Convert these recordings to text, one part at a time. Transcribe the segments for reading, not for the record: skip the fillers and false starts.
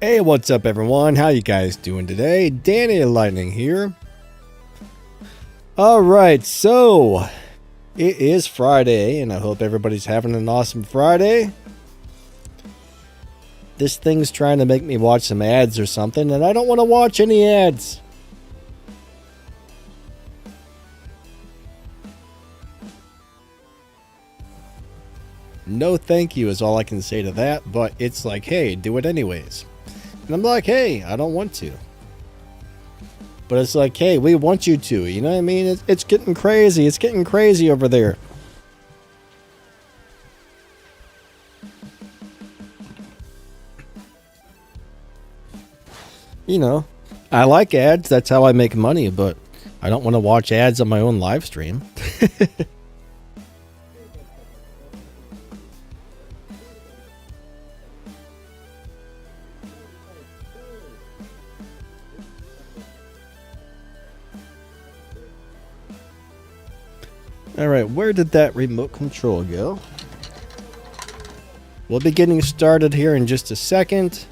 Hey, what's up everyone? How you guys doing today? Danny Lightning here. Alright, so it is Friday and I hope everybody's having an awesome Friday. This thing's trying to make me watch some ads or something and I don't want to watch any ads. No thank you is all I can say to that, but it's like, hey, do it anyways. And I'm like, hey, I don't want to. But it's like, hey, we want you to. You know what I mean? It's getting crazy. It's getting crazy over there. You know, I like ads. That's how I make money. But I don't want to watch ads on my own live stream. Alright, where did that remote control go? We'll be getting started here in just a second.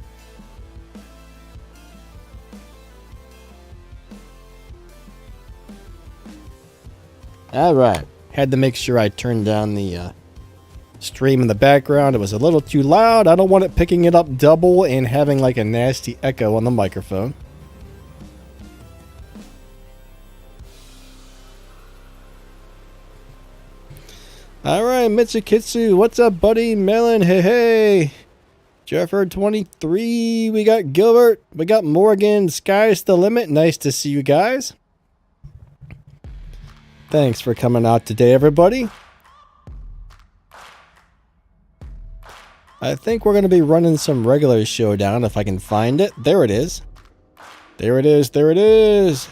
Alright, had to make sure I turned down the stream in the background. It was a little too loud. I don't want it picking it up double and having like a nasty echo on the microphone. Alright, Mitsukitsu, what's up, buddy? Melon, hey, hey. Jefford23, we got Gilbert, we got Morgan, Sky's the limit. Nice to see you guys. Thanks for coming out today, everybody. I think we're going to be running some regular Showdown if I can find it. There it is. There it is, there it is.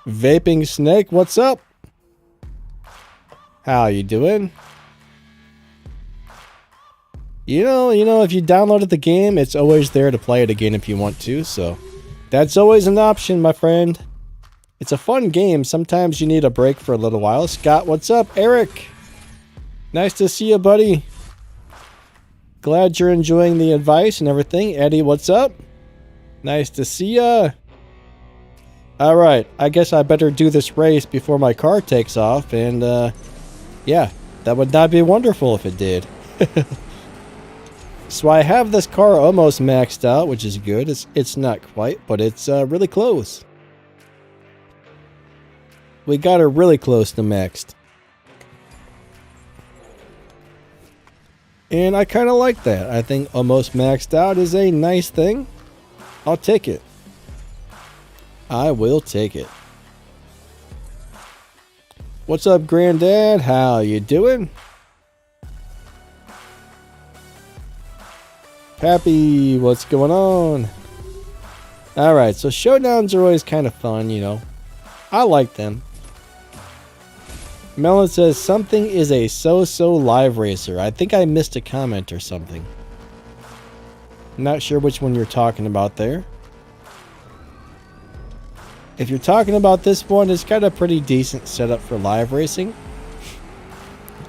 Vaping Snake, what's up? How you doing? You know, if you downloaded the game, it's always there to play it again if you want to, so that's always an option, my friend. It's a fun game. Sometimes you need a break for a little while. Scott, what's up? Eric, nice to see you, buddy. Glad you're enjoying the advice and everything. Eddie, what's up? Nice to see ya. Alright, I guess I better do this race before my car takes off, and yeah, that would not be wonderful if it did. So I have this car almost maxed out, which is good. It's not quite, but it's really close. We got her really close to maxed. And I kind of like that. I think almost maxed out is a nice thing. I'll take it. I will take it. What's up, Granddad? How you doing? Pappy, what's going on? Alright, so showdowns are always kind of fun, you know. I like them. Melon says something is a so-so live racer. I think I missed a comment or something. Not sure which one you're talking about there. If you're talking about this one, it's got a pretty decent setup for live racing.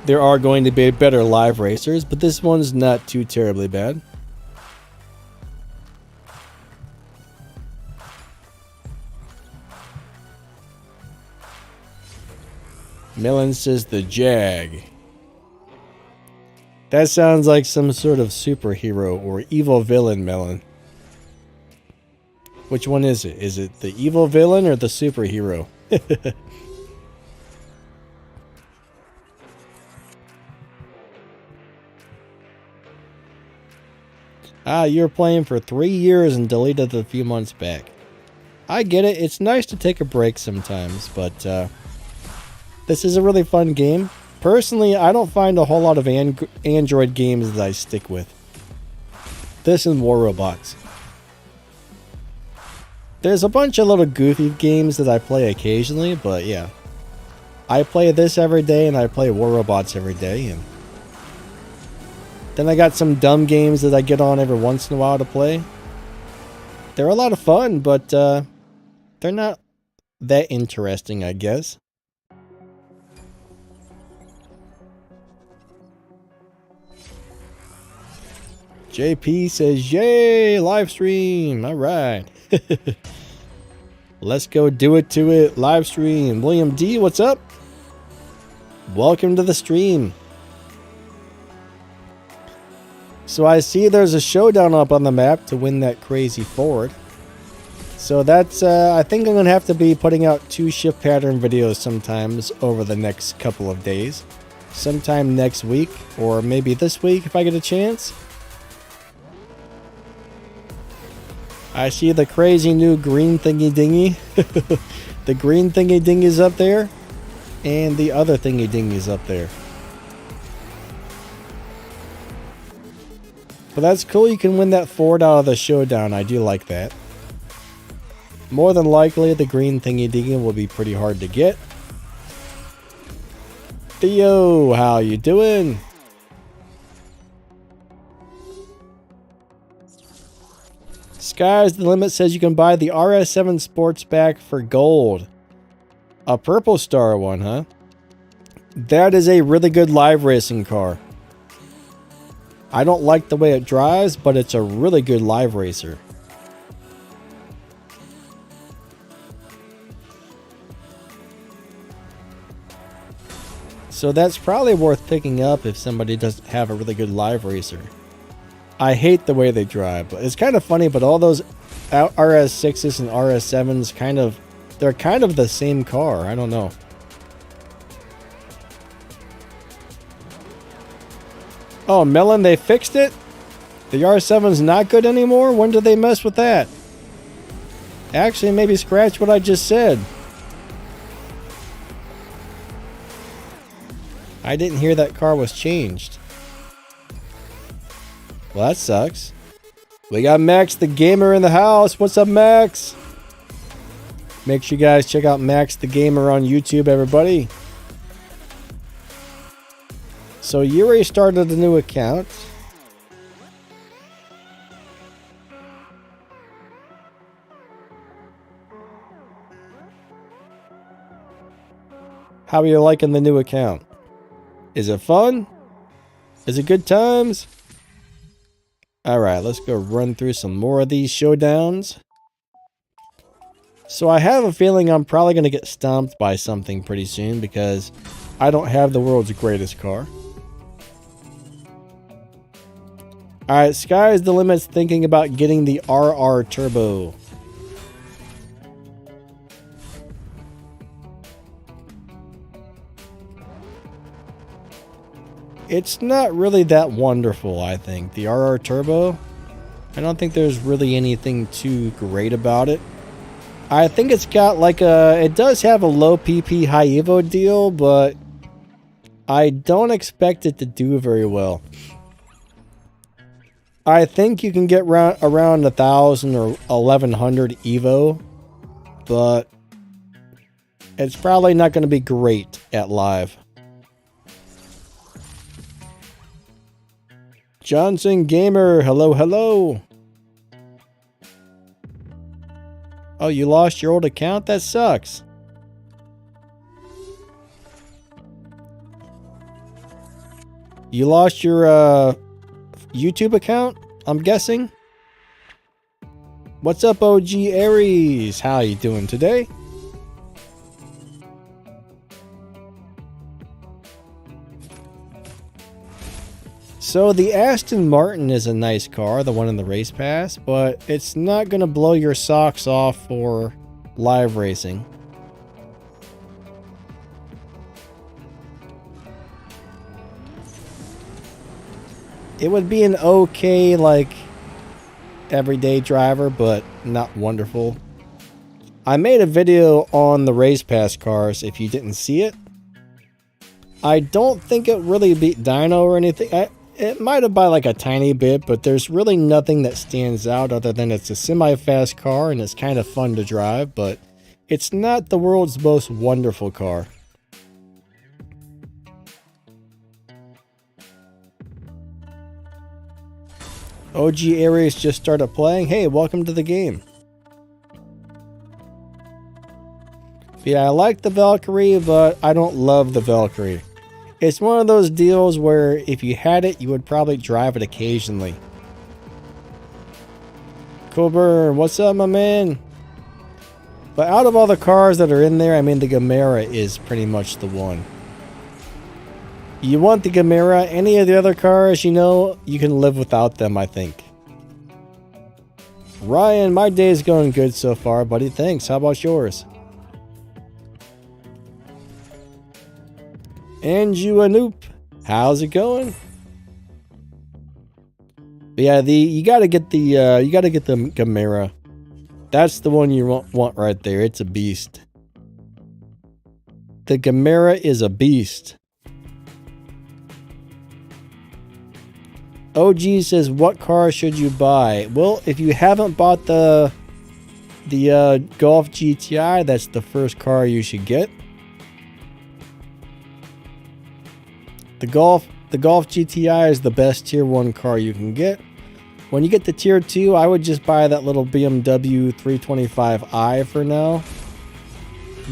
There are going to be better live racers, but this one's not too terribly bad. Melon says the Jag. That sounds like some sort of superhero or evil villain, Melon. Which one is it? Is it the evil villain or the superhero? You were playing for 3 years and deleted it a few months back. I get it. It's nice to take a break sometimes, but this is a really fun game. Personally, I don't find a whole lot of Android games that I stick with. This and War Robots. There's a bunch of little goofy games that I play occasionally, but yeah. I play this every day and I play War Robots every day. And then I got some dumb games that I get on every once in a while to play. They're a lot of fun, but they're not that interesting, I guess. JP says, yay, live stream. All right. Let's go do it to it. Live stream. William D, what's up? Welcome to the stream. So I see there's a showdown up on the map to win that crazy Ford. So that's, I think I'm going to have to be putting out 2 shift pattern videos sometimes over the next couple of days. Sometime next week, or maybe this week if I get a chance. I see the crazy new green thingy dingy. The green thingy dingy is up there, and the other thingy dingy is up there. But that's cool, you can win that Ford out of the showdown. I do like that. More than likely, the green thingy dingy will be pretty hard to get. Theo, how you doing? Sky's the Limit says you can buy the RS7 Sportsback for gold. A purple star one, huh? That is a really good live racing car. I don't like the way it drives, but it's a really good live racer. So that's probably worth picking up if somebody doesn't have a really good live racer. I hate the way they drive, but it's kind of funny, but all those RS6s and RS7s they're kind of the same car. I don't know. Oh, Melon, they fixed it? The R7's not good anymore? When did they mess with that? Actually, maybe scratch what I just said. I didn't hear that car was changed. Well, that sucks. We got Max the Gamer in the house. What's up, Max? Make sure you guys check out Max the Gamer on YouTube, everybody. So Yuri started a new account. How are you liking the new account? Is it fun? Is it good times? Alright, let's go run through some more of these showdowns. So I have a feeling I'm probably going to get stomped by something pretty soon because I don't have the world's greatest car. Alright, Sky's the Limit's thinking about getting the RR Turbo. It's not really that wonderful, I think. The RR Turbo, I don't think there's really anything too great about it. I think it's got like it does have a low PP high Evo deal, but I don't expect it to do very well. I think you can get around 1,000 or 1,100 Evo, but it's probably not going to be great at live. Johnson Gamer, hello, hello. Oh, you lost your old account? That sucks. You lost your YouTube account, I'm guessing? What's up, OG Aries? How you doing today? So the Aston Martin is a nice car, the one in the race pass, but it's not going to blow your socks off for live racing. It would be an okay, like, everyday driver, but not wonderful. I made a video on the race pass cars if you didn't see it. I don't think it really beat Dyno or anything. It might have by like a tiny bit, but there's really nothing that stands out other than it's a semi-fast car and it's kind of fun to drive, but it's not the world's most wonderful car. OG Aries just started playing. Hey, welcome to the game. Yeah, I like the Valkyrie, but I don't love the Valkyrie. It's one of those deals where if you had it, you would probably drive it occasionally. Coburn, what's up, my man? But out of all the cars that are in there, I mean, the Gamera is pretty much the one. You want the Gamera. Any of the other cars, you know, you can live without them, I think. Ryan, my day is going good so far, buddy. Thanks. How about yours? Andrew Anoop, how's it going? But yeah, you gotta get the Gamera. That's the one you want right there. It's a beast. The Gamera is a beast. OG says, what car should you buy? Well, if you haven't bought the Golf GTI, that's the first car you should get. The Golf GTI is the best tier 1 car you can get. When you get to tier 2, I would just buy that little BMW 325i for now.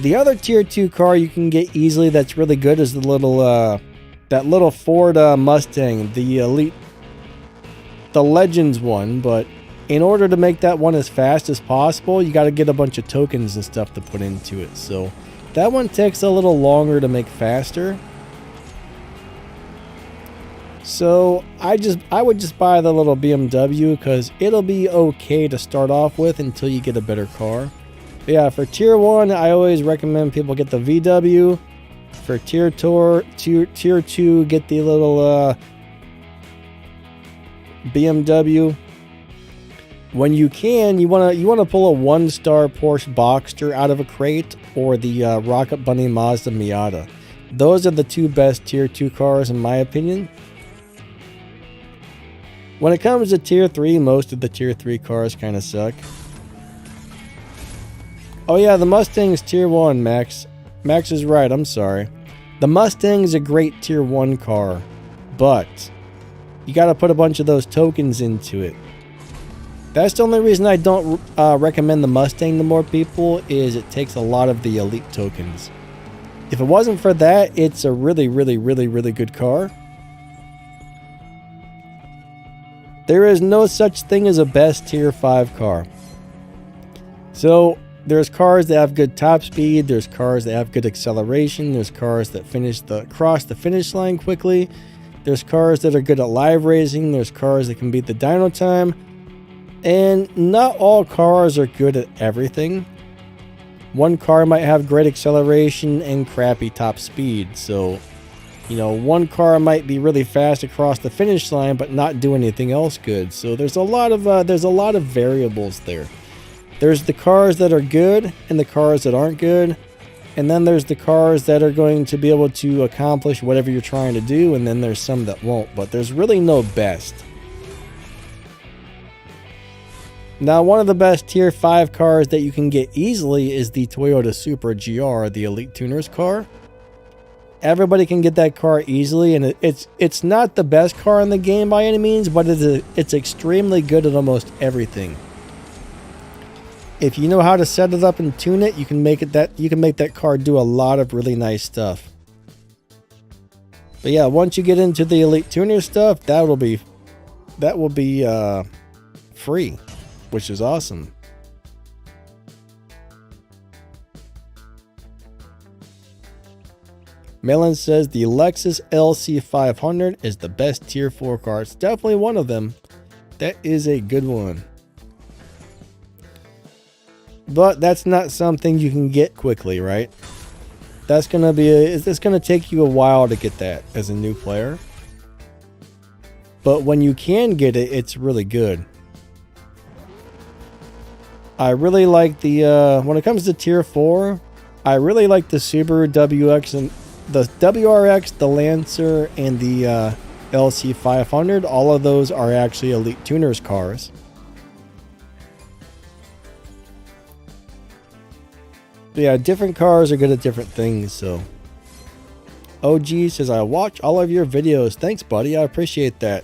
The other tier 2 car you can get easily that's really good is the little Ford Mustang, the Elite, the Legends one. But in order to make that one as fast as possible, you got to get a bunch of tokens and stuff to put into it. So that one takes a little longer to make faster. So I would just buy the little BMW because it'll be okay to start off with until you get a better car. But yeah, for tier 1, I always recommend people get the VW. For tier 2, get the little BMW. When you can, you wanna pull a 1-star Porsche Boxster out of a crate, or the Rocket Bunny Mazda Miata. Those are the two best tier 2 cars in my opinion. When it comes to tier 3, most of the tier 3 cars kind of suck. Oh yeah, the Mustang's tier 1, Max. Max is right, I'm sorry. The Mustang is a great tier 1 car, but you gotta put a bunch of those tokens into it. That's the only reason I don't recommend the Mustang to more people, is it takes a lot of the elite tokens. If it wasn't for that, it's a really good car. There is no such thing as a best tier 5 car. So there's cars that have good top speed, there's cars that have good acceleration, there's cars that cross the finish line quickly, there's cars that are good at live racing, there's cars that can beat the dyno time, and not all cars are good at everything. One car might have great acceleration and crappy top speed, so you know, one car might be really fast across the finish line but not do anything else good. So there's a lot of variables there. There's the cars that are good and the cars that aren't good, and then there's the cars that are going to be able to accomplish whatever you're trying to do, and then there's some that won't, but there's really no best. Now, one of the best tier 5 cars that you can get easily is the Toyota Supra GR, the Elite Tuners car. Everybody can get that car easily, and it's not the best car in the game by any means, but it's extremely good at almost everything. If you know how to set it up and tune it, you can make that car do a lot of really nice stuff. But yeah, once you get into the Elite Tuner stuff, that will be free, which is awesome. Melon says the Lexus LC500 is the best tier 4 car. It's definitely one of them. That is a good one. But that's not something you can get quickly, right? It's gonna take you a while to get that as a new player. But when you can get it, it's really good. I really like the when it comes to tier 4, I really like the Subaru WX and the WRX, the Lancer, and the LC500. All of those are actually Elite Tuners cars. But yeah, different cars are good at different things, so. OG says, I watch all of your videos. Thanks, buddy. I appreciate that.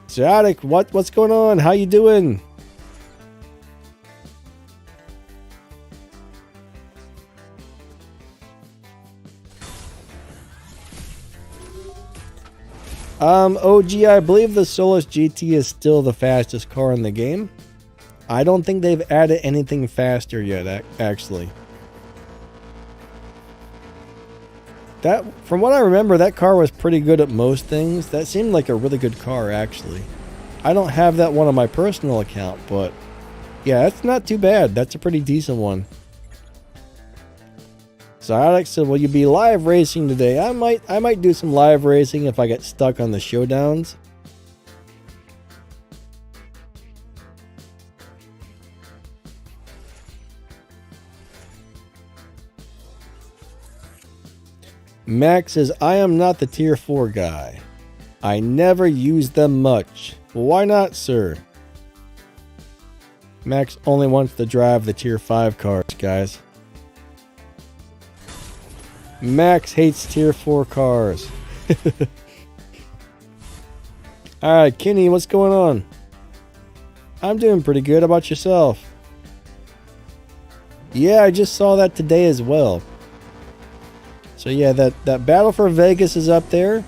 Zodiac, what's going on? How you doing? OG, I believe the Solus GT is still the fastest car in the game. I don't think they've added anything faster yet, actually. That, from what I remember, that car was pretty good at most things. That seemed like a really good car, actually. I don't have that one on my personal account, but yeah, that's not too bad. That's a pretty decent one. So Alex said, will you be live racing today? I might do some live racing if I get stuck on the showdowns. Max says, I am not the tier 4 guy. I never use them much. Why not, sir? Max only wants to drive the tier 5 cars, guys. Max hates tier 4 cars. Alright, Kenny, what's going on? I'm doing pretty good. How about yourself? Yeah, I just saw that today as well. So yeah, that Battle for Vegas is up there.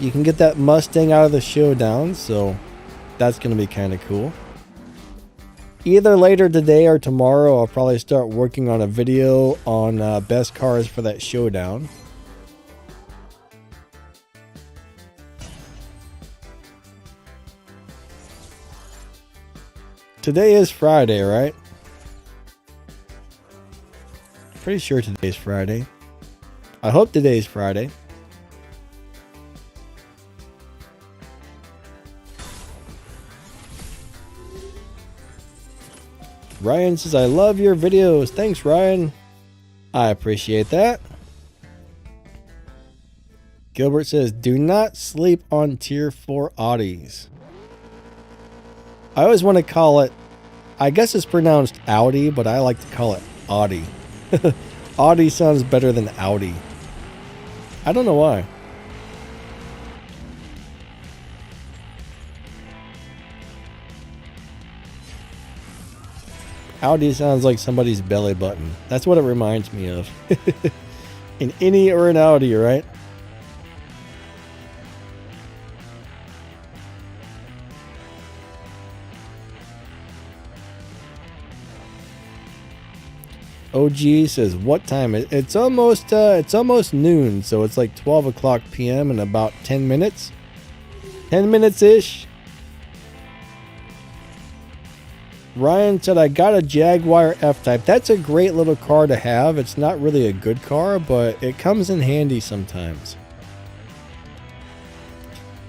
You can get that Mustang out of the showdown, so that's going to be kind of cool. Either later today or tomorrow, I'll probably start working on a video on best cars for that showdown. Today is Friday, right? Pretty sure today's Friday. I hope today's Friday. Ryan says, I love your videos. Thanks, Ryan. I appreciate that. Gilbert says, do not sleep on tier 4 Audis. I always want to call it, I guess it's pronounced Audi, but I like to call it Audi. Audi sounds better than Audi. I don't know why. Audi sounds like somebody's belly button. That's what it reminds me of. An innie or an Audi, right? OG says, what time? It's almost noon, so it's like 12 o'clock p.m. in about 10 minutes. 10 minutes-ish. Ryan said, I got a Jaguar F-Type. That's a great little car to have. It's not really a good car, but it comes in handy sometimes.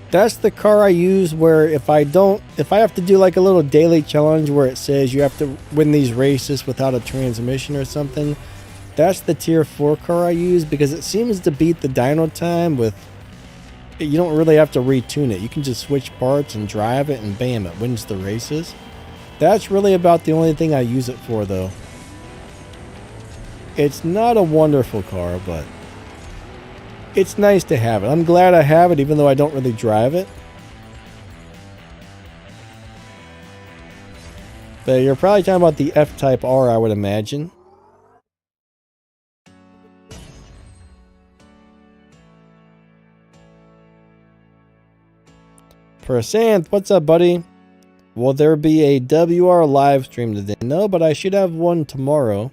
That's the car I use where if I have to do like a little daily challenge where it says you have to win these races without a transmission or something, that's the tier 4 car I use because it seems to beat the dyno time with, you don't really have to retune it. You can just switch parts and drive it and bam, it wins the races. That's really about the only thing I use it for though. It's not a wonderful car, but it's nice to have it. I'm glad I have it, even though I don't really drive it. But you're probably talking about the F-Type R, I would imagine. Prasanth, what's up, buddy? Will there be a WR live stream today? No, but I should have one tomorrow.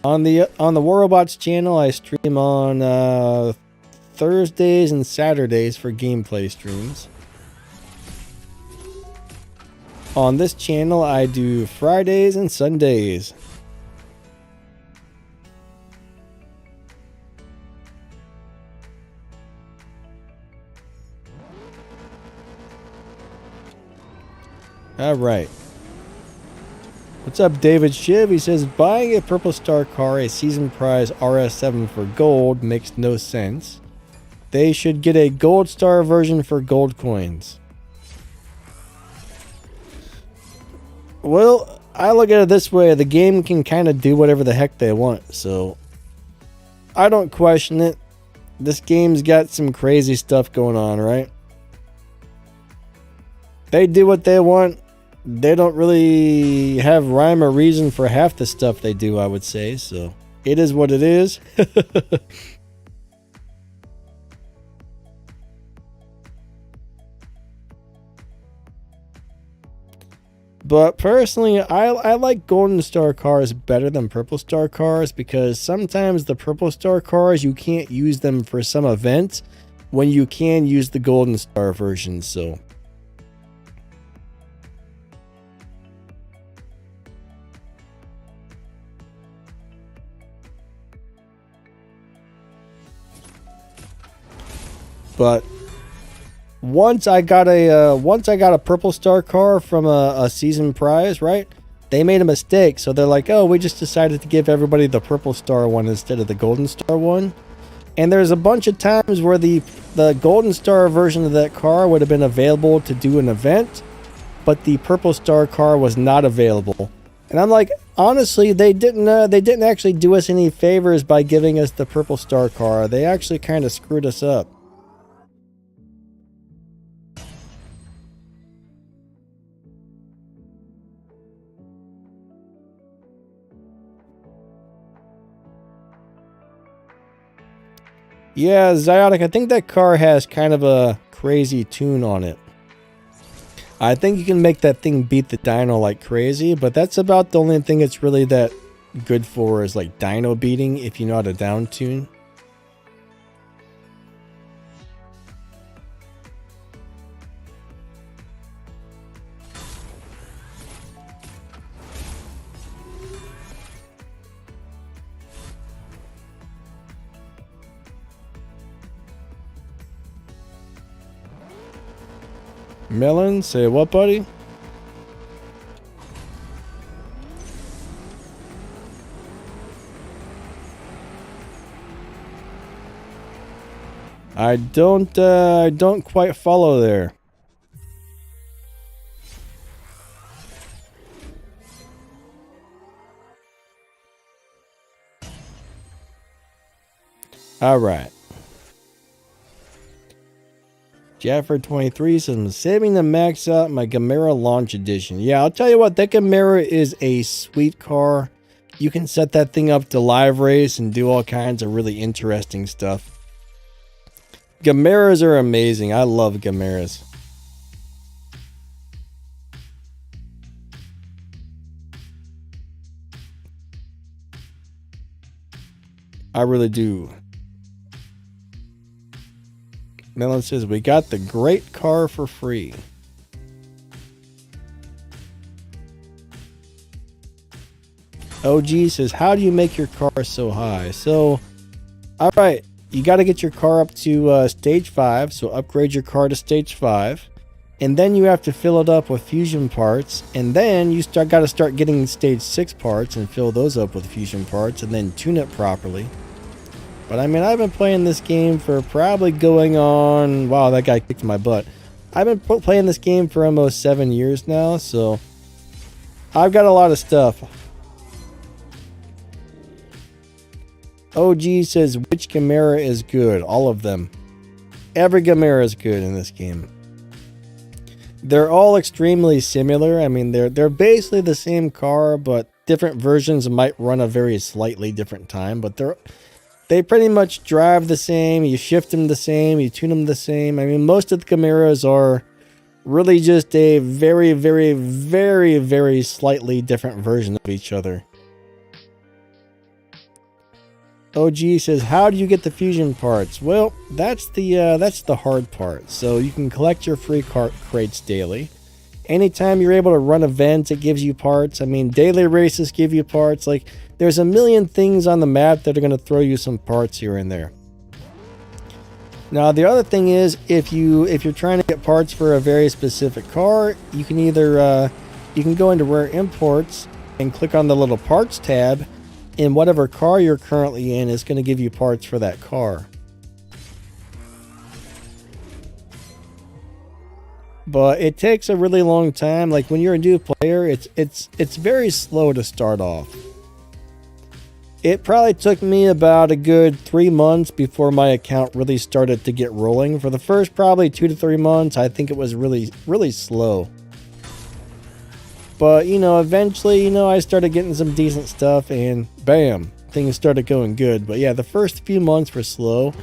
On the War Robots channel, I stream on Thursdays and Saturdays for gameplay streams. On this channel, I do Fridays and Sundays. All right. What's up, David Shiv? He says, buying a Purple Star car, a season prize RS7 for gold makes no sense. They should get a Gold Star version for gold coins. Well, I look at it this way. The game can kind of do whatever the heck they want, so I don't question it. This game's got some crazy stuff going on, right? They do what they want. They don't really have rhyme or reason for half the stuff they do, I would say. So it is what it is. But personally, I like golden star cars better than purple star cars because sometimes the purple star cars, you can't use them for some events when you can use the golden star version. So but once I got a purple star car from a season prize, right? They made a mistake, so they're like, "Oh, we just decided to give everybody the purple star one instead of the golden star one." And there's a bunch of times where the golden star version of that car would have been available to do an event, but the purple star car was not available. And I'm like, honestly, they didn't actually do us any favors by giving us the purple star car. They actually kind of screwed us up. Yeah, Ziotic, I think that car has kind of a crazy tune on it. I think you can make that thing beat the dyno like crazy, but that's about the only thing it's really that good for is like dyno beating if you know how to down tune. Melon, say what, buddy? I don't quite follow there. All right. Jaffer 23 says, I'm saving to max out my Gamera Launch Edition. Yeah, I'll tell you what, that Gamera is a sweet car. You can set that thing up to live race and do all kinds of really interesting stuff. Gameras are amazing. I love Gameras. I really do. Melon says, we got the great car for free. OG says, how do you make your car so high? So, all right, you got to get your car up to stage 5. So upgrade your car to stage 5. And then you have to fill it up with fusion parts. And then you got to start getting stage 6 parts and fill those up with fusion parts and then tune it properly. But I mean, I've been playing this game for probably going on... Wow, that guy kicked my butt. I've been playing this game for almost 7 years now, so... I've got a lot of stuff. OG says, which Gamera is good? All of them. Every Gamera is good in this game. They're all extremely similar. I mean, they're basically the same car, but different versions might run a very slightly different time, but they pretty much drive the same, you shift them the same, you tune them the same. I mean, most of the Gameras are really just a very, very, very, very slightly different version of each other. OG says, how do you get the fusion parts? Well, that's the hard part. So you can collect your free crates daily. Anytime you're able to run events, it gives you parts. I mean, daily races give you parts. Like, there's a million things on the map that are going to throw you some parts here and there. Now, the other thing is, if you're trying to get parts for a very specific car, you can either you can go into Rare Imports and click on the little Parts tab, and whatever car you're currently in is going to give you parts for that car. But it takes a really long time. Like, when you're a new player, it's very slow to start off. It probably took me about a good 3 months before my account really started to get rolling. For the first probably 2 to 3 months, I think it was really, really slow. But, you know, eventually, you know, I started getting some decent stuff and bam, things started going good. But yeah, the first few months were slow.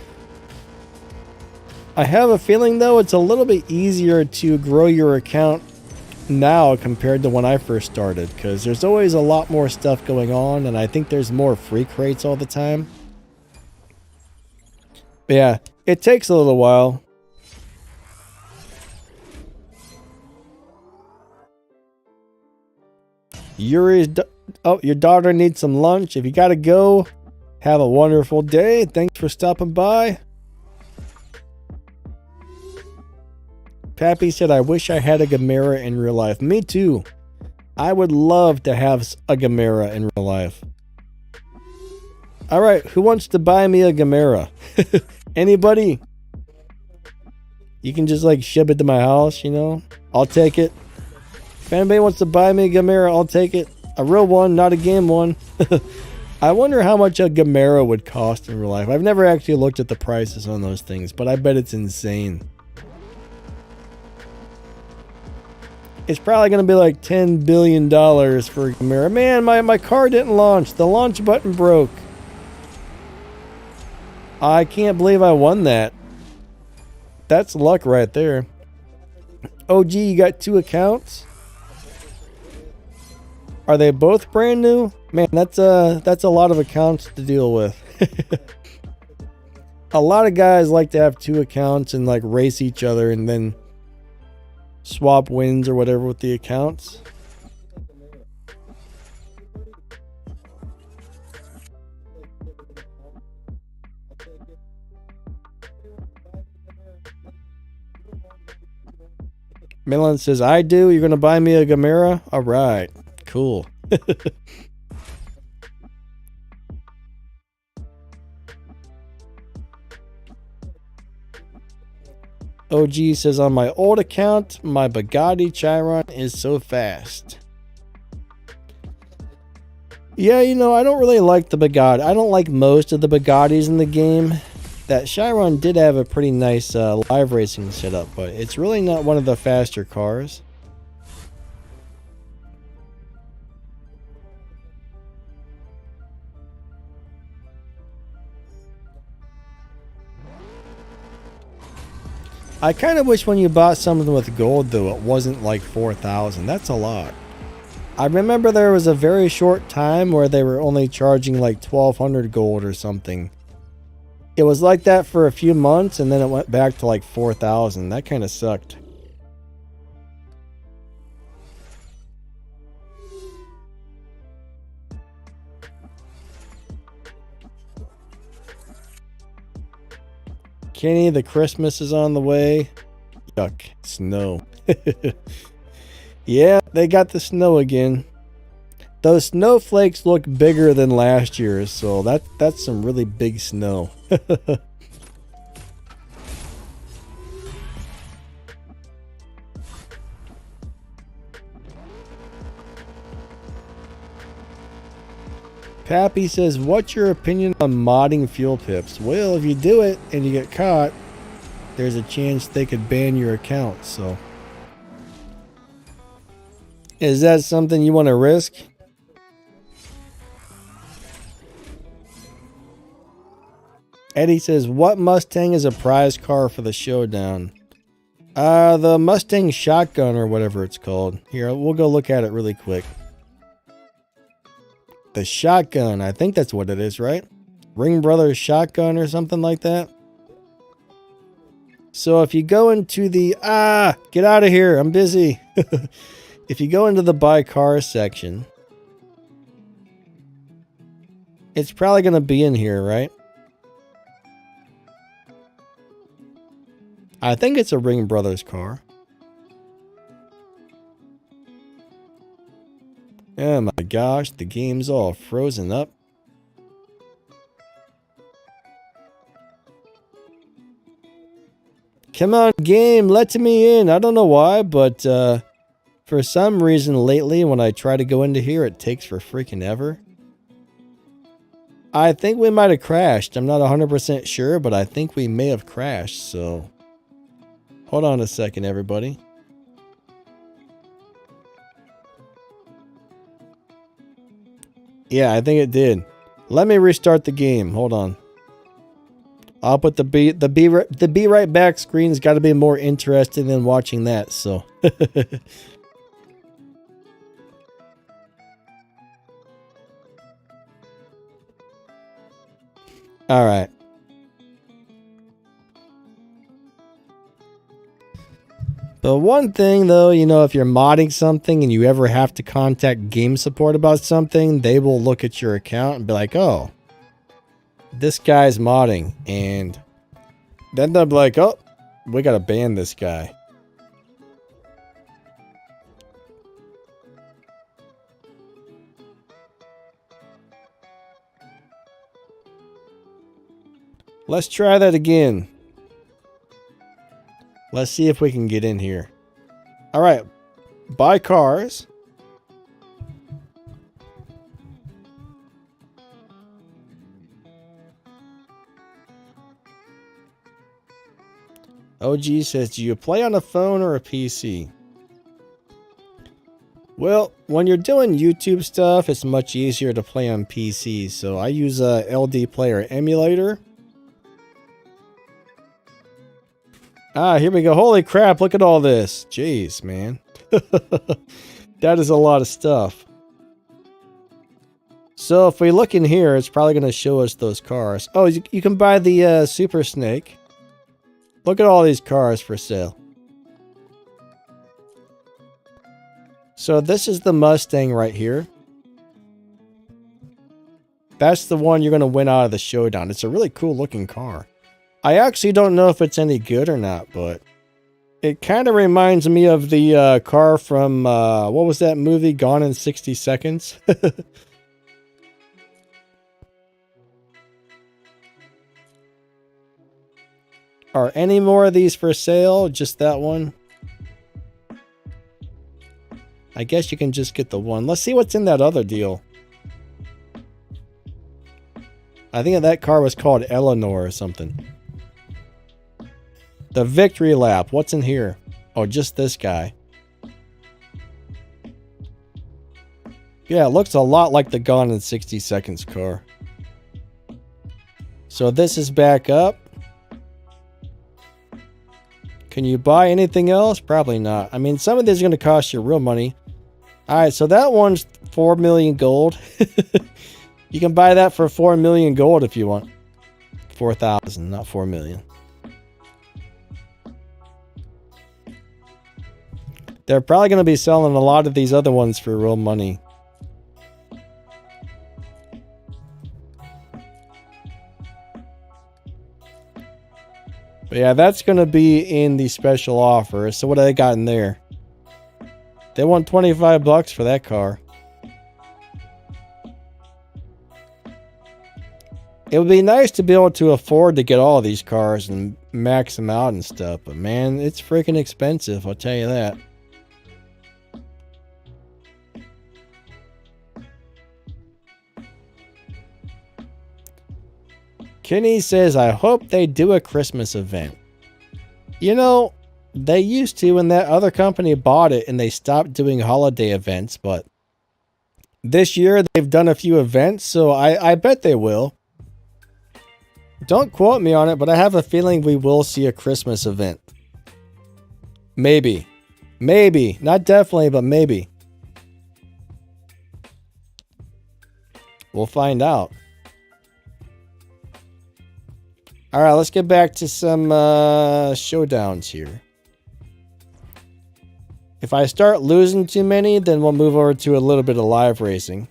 I have a feeling, though, it's a little bit easier to grow your account now compared to when I first started, because there's always a lot more stuff going on, and I think there's more free crates all the time. But yeah, it takes a little while. Yuri's... Oh, your daughter needs some lunch. If you gotta go, have a wonderful day. Thanks for stopping by. Pappy said, I wish I had a Gamera in real life. Me too. I would love to have a Gamera in real life. Alright, who wants to buy me a Gamera? Anybody? You can just like ship it to my house, you know? I'll take it. If anybody wants to buy me a Gamera, I'll take it. A real one, not a game one. I wonder how much a Gamera would cost in real life. I've never actually looked at the prices on those things, but I bet it's insane. It's probably going to be like $10 billion for a Gamera. Man, my car didn't launch. The launch button broke. I can't believe I won that. That's luck right there. Oh, gee, you got 2 accounts? Are they both brand new? Man, that's a lot of accounts to deal with. A lot of guys like to have 2 accounts and like race each other and then swap wins or whatever with the accounts. Milan says, I do. You're going to buy me a Gamera? All right. Cool. OG says, on my old account, my Bugatti Chiron is so fast. Yeah, you know, I don't really like the Bugatti. I don't like most of the Bugattis in the game. That Chiron did have a pretty nice live racing setup, but it's really not one of the faster cars. I kind of wish when you bought something with gold, though, it wasn't like 4,000. That's a lot. I remember there was a very short time where they were only charging like 1,200 gold or something. It was like that for a few months, and then it went back to like 4,000. That kind of sucked. Kenny, the Christmas is on the way. Yuck, snow. Yeah, they got the snow again. Those snowflakes look bigger than last year's, so that's some really big snow. Pappy says, what's your opinion on modding fuel pips? Well, if you do it and you get caught, there's a chance they could ban your account, so. Is that something you want to risk? Eddie says, what Mustang is a prize car for the Showdown? The Mustang Shotgun or whatever it's called. Here, we'll go look at it really quick. The Shotgun, I think that's what it is, right? Ring Brothers Shotgun or something like that. So if you go into the... get out of here, I'm busy. If you go into the buy car section, it's probably going to be in here, right? I think it's a Ring Brothers car. Oh my gosh, the game's all frozen up. Come on, game, let me in. I don't know why, but for some reason lately when I try to go into here, it takes for freaking ever. I think we might have crashed. I'm not 100% sure, but I think we may have crashed, so... Hold on a second, everybody. Yeah, I think it did. Let me restart the game. Hold on. I'll put the be right back screen's got to be more interesting than watching that, so. All right. But one thing though, you know, if you're modding something and you ever have to contact game support about something, they will look at your account and be like, oh, this guy's modding. And then they'll be like, oh, we gotta ban this guy. Let's try that again. Let's see if we can get in here. All right. Buy cars. OG says, do you play on a phone or a PC? Well, when you're doing YouTube stuff, it's much easier to play on PC. So I use a LD Player emulator. Ah, here we go. Holy crap, look at all this. Jeez, man. That is a lot of stuff. So if we look in here, it's probably going to show us those cars. Oh, you can buy the Super Snake. Look at all these cars for sale. So this is the Mustang right here. That's the one you're going to win out of the Showdown. It's a really cool looking car. I actually don't know if it's any good or not, but it kind of reminds me of the car from, what was that movie, Gone in 60 Seconds? Are any more of these for sale? Just that one? I guess you can just get the one. Let's see what's in that other deal. I think that car was called Eleanor or something. The Victory Lap. What's in here? Oh, just this guy. Yeah, it looks a lot like the Gone in 60 Seconds car. So this is back up. Can you buy anything else? Probably not. I mean, some of these are going to cost you real money. Alright, so that one's 4 million gold. You can buy that for 4 million gold if you want. 4,000, not 4 million. They're probably going to be selling a lot of these other ones for real money. But yeah, that's going to be in the special offer. So what do they got in there? They want 25 bucks for that car. It would be nice to be able to afford to get all of these cars and max them out and stuff. But man, it's freaking expensive, I'll tell you that. Kenny says, I hope they do a Christmas event. You know, they used to when that other company bought it and they stopped doing holiday events, but this year they've done a few events, so I bet they will. Don't quote me on it, but I have a feeling we will see a Christmas event. Maybe. Maybe. Not definitely, but maybe. We'll find out. Alright, let's get back to some showdowns here. If I start losing too many, then we'll move over to a little bit of live racing.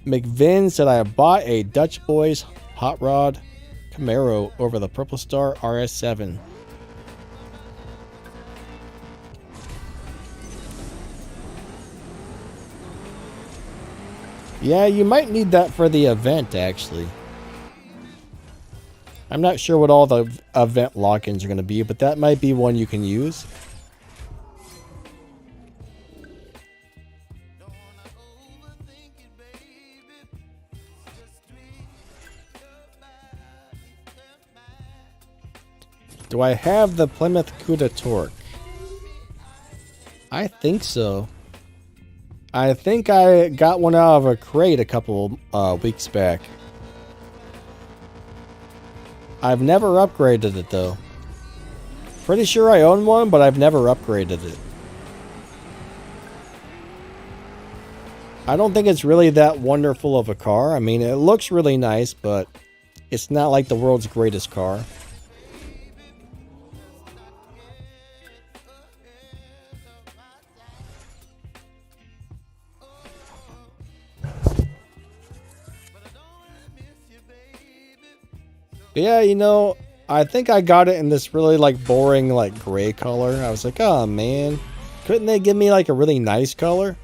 McVin said I bought a Dutch Boys Hot Rod Camaro over the Purple Star RS7. Yeah, you might need that for the event, actually. I'm not sure what all the event lock-ins are going to be, but that might be one you can use. Do I have the Plymouth Cuda Torque? I think so. I think I got one out of a crate a couple weeks back. I've never upgraded it though. Pretty sure I own one, but I've never upgraded it. I don't think it's really that wonderful of a car. I mean, it looks really nice, but it's not like the world's greatest car. But yeah, you know, I think I got it in this really like boring like gray color. I was like, oh man, couldn't they give me like a really nice color?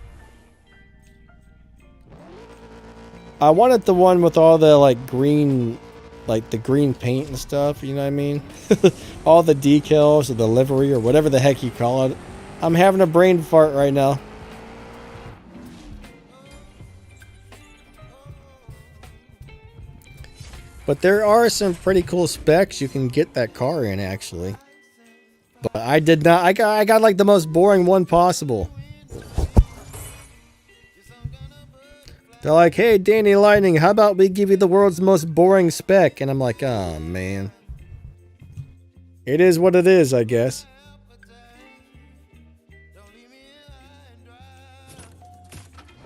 I wanted the one with all the like green, like the green paint and stuff, you know what I mean? All the decals or the livery or whatever the heck you call it. I'm having a brain fart right now. But there are some pretty cool specs you can get that car in, actually. But I did not. I got like the most boring one possible. They're like, hey, Danny Lightning, how about we give you the world's most boring spec? And I'm like, oh, man. It is what it is, I guess.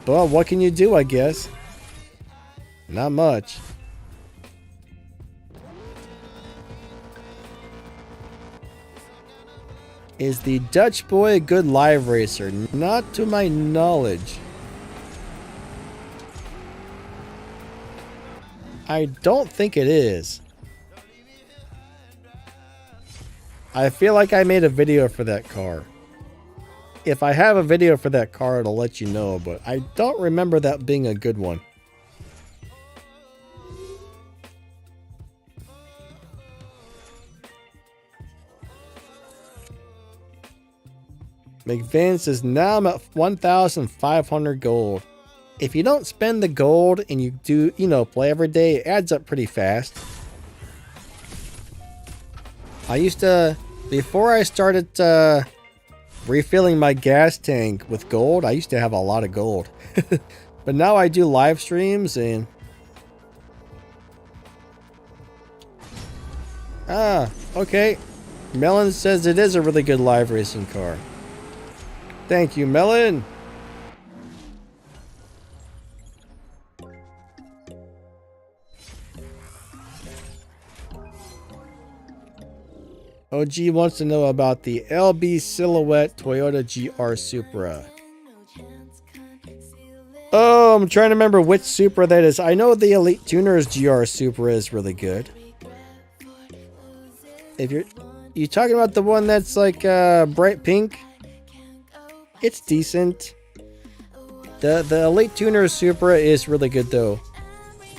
Well, what can you do, I guess? Not much. Is the Dutch boy a good live racer? Not to my knowledge. I don't think it is. I feel like I made a video for that car. If I have a video for that car, it'll let you know, but I don't remember that being a good one. McVan says, now I'm at 1,500 gold. If you don't spend the gold and you do, you know, play every day, it adds up pretty fast. I used to, before I started refilling my gas tank with gold, I used to have a lot of gold. But now I do live streams and... Ah, okay. Melon says it is a really good live racing car. Thank you, Melon. OG wants to know about the LB Silhouette Toyota GR Supra. Oh, I'm trying to remember which Supra that is. I know the Elite Tuners GR Supra is really good. If you're talking about the one that's like bright pink, it's decent. The Elite Tuners Supra is really good though.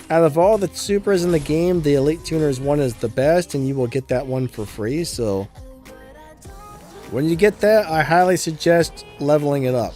Out of all the Supras in the game, the Elite Tuners one is the best, and you will get that one for free. So when you get that, I highly suggest leveling it up.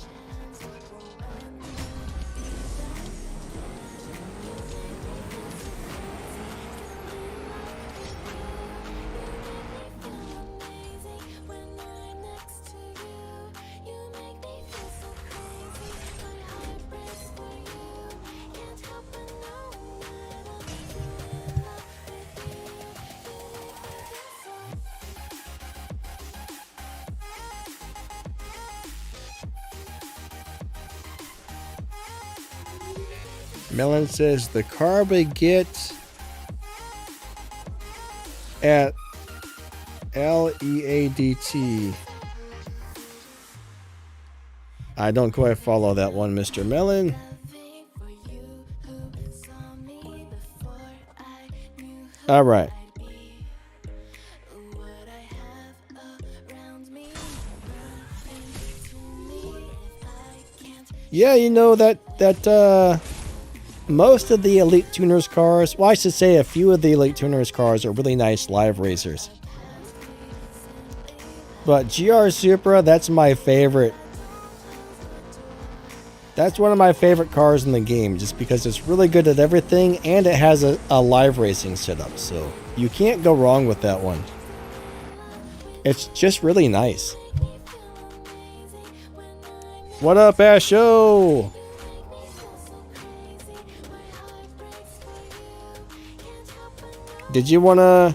Melon says the car we get at LEADT. I don't quite follow that one, Mr. Melon. All right. Yeah, you know that most of the Elite Tuners cars, well, I should say a few of the Elite Tuners cars are really nice live racers. But GR Supra, that's my favorite. That's one of my favorite cars in the game, just because it's really good at everything and it has a live racing setup. So you can't go wrong with that one. It's just really nice. What up, Asho? Did you wanna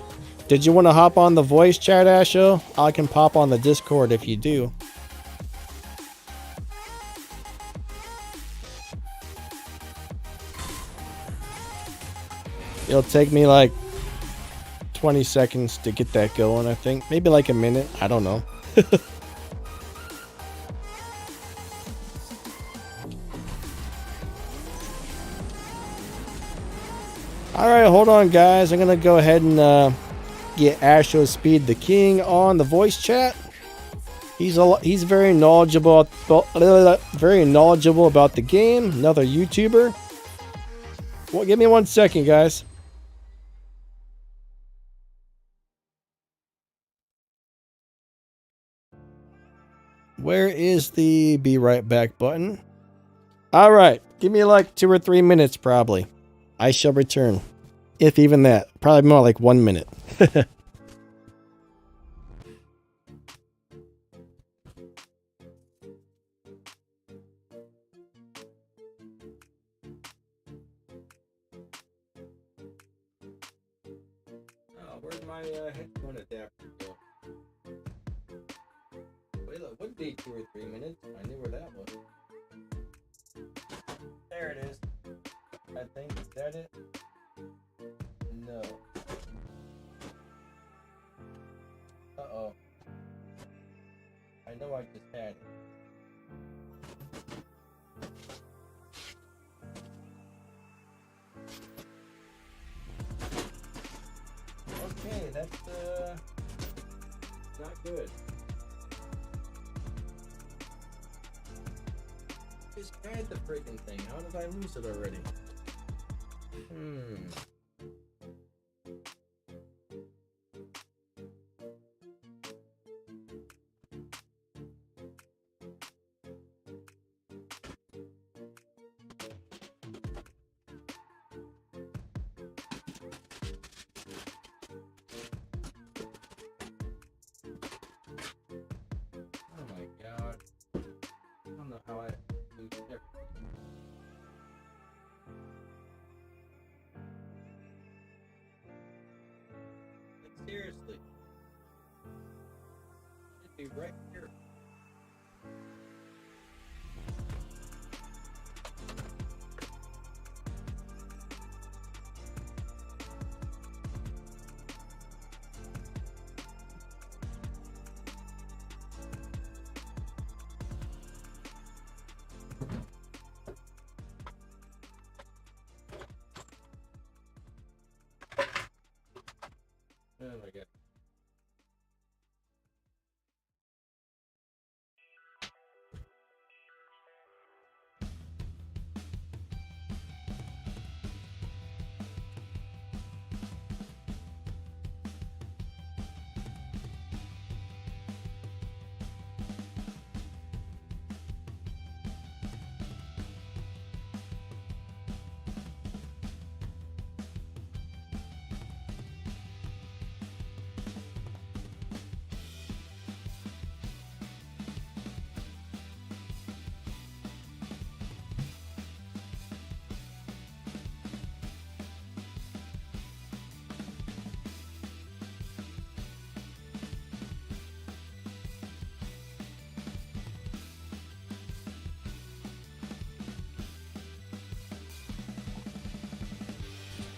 hop on the voice chat, Asho? I can pop on the Discord if you do. It'll take me like 20 seconds to get that going, I think. Maybe like a minute. I don't know. Alright, hold on, guys. I'm going to go ahead and get Astro Speed the King on the voice chat. He's very knowledgeable about the game. Another YouTuber. Well, give me 1 second, guys. Where is the be right back button? All right, give me like 2 or 3 minutes probably. I shall return. If even that. Probably more like 1 minute. Where's my headphone adapter go? Wait, look, would be 2 or 3 minutes. I knew where that was. There it is. I think, is that it? No. Uh-oh. I know I just had it. Okay, that's not good. Just had the freaking thing. How did I lose it already? Oh my god. I don't know how I lose everything. Like, seriously. Should be right here. Oh my god.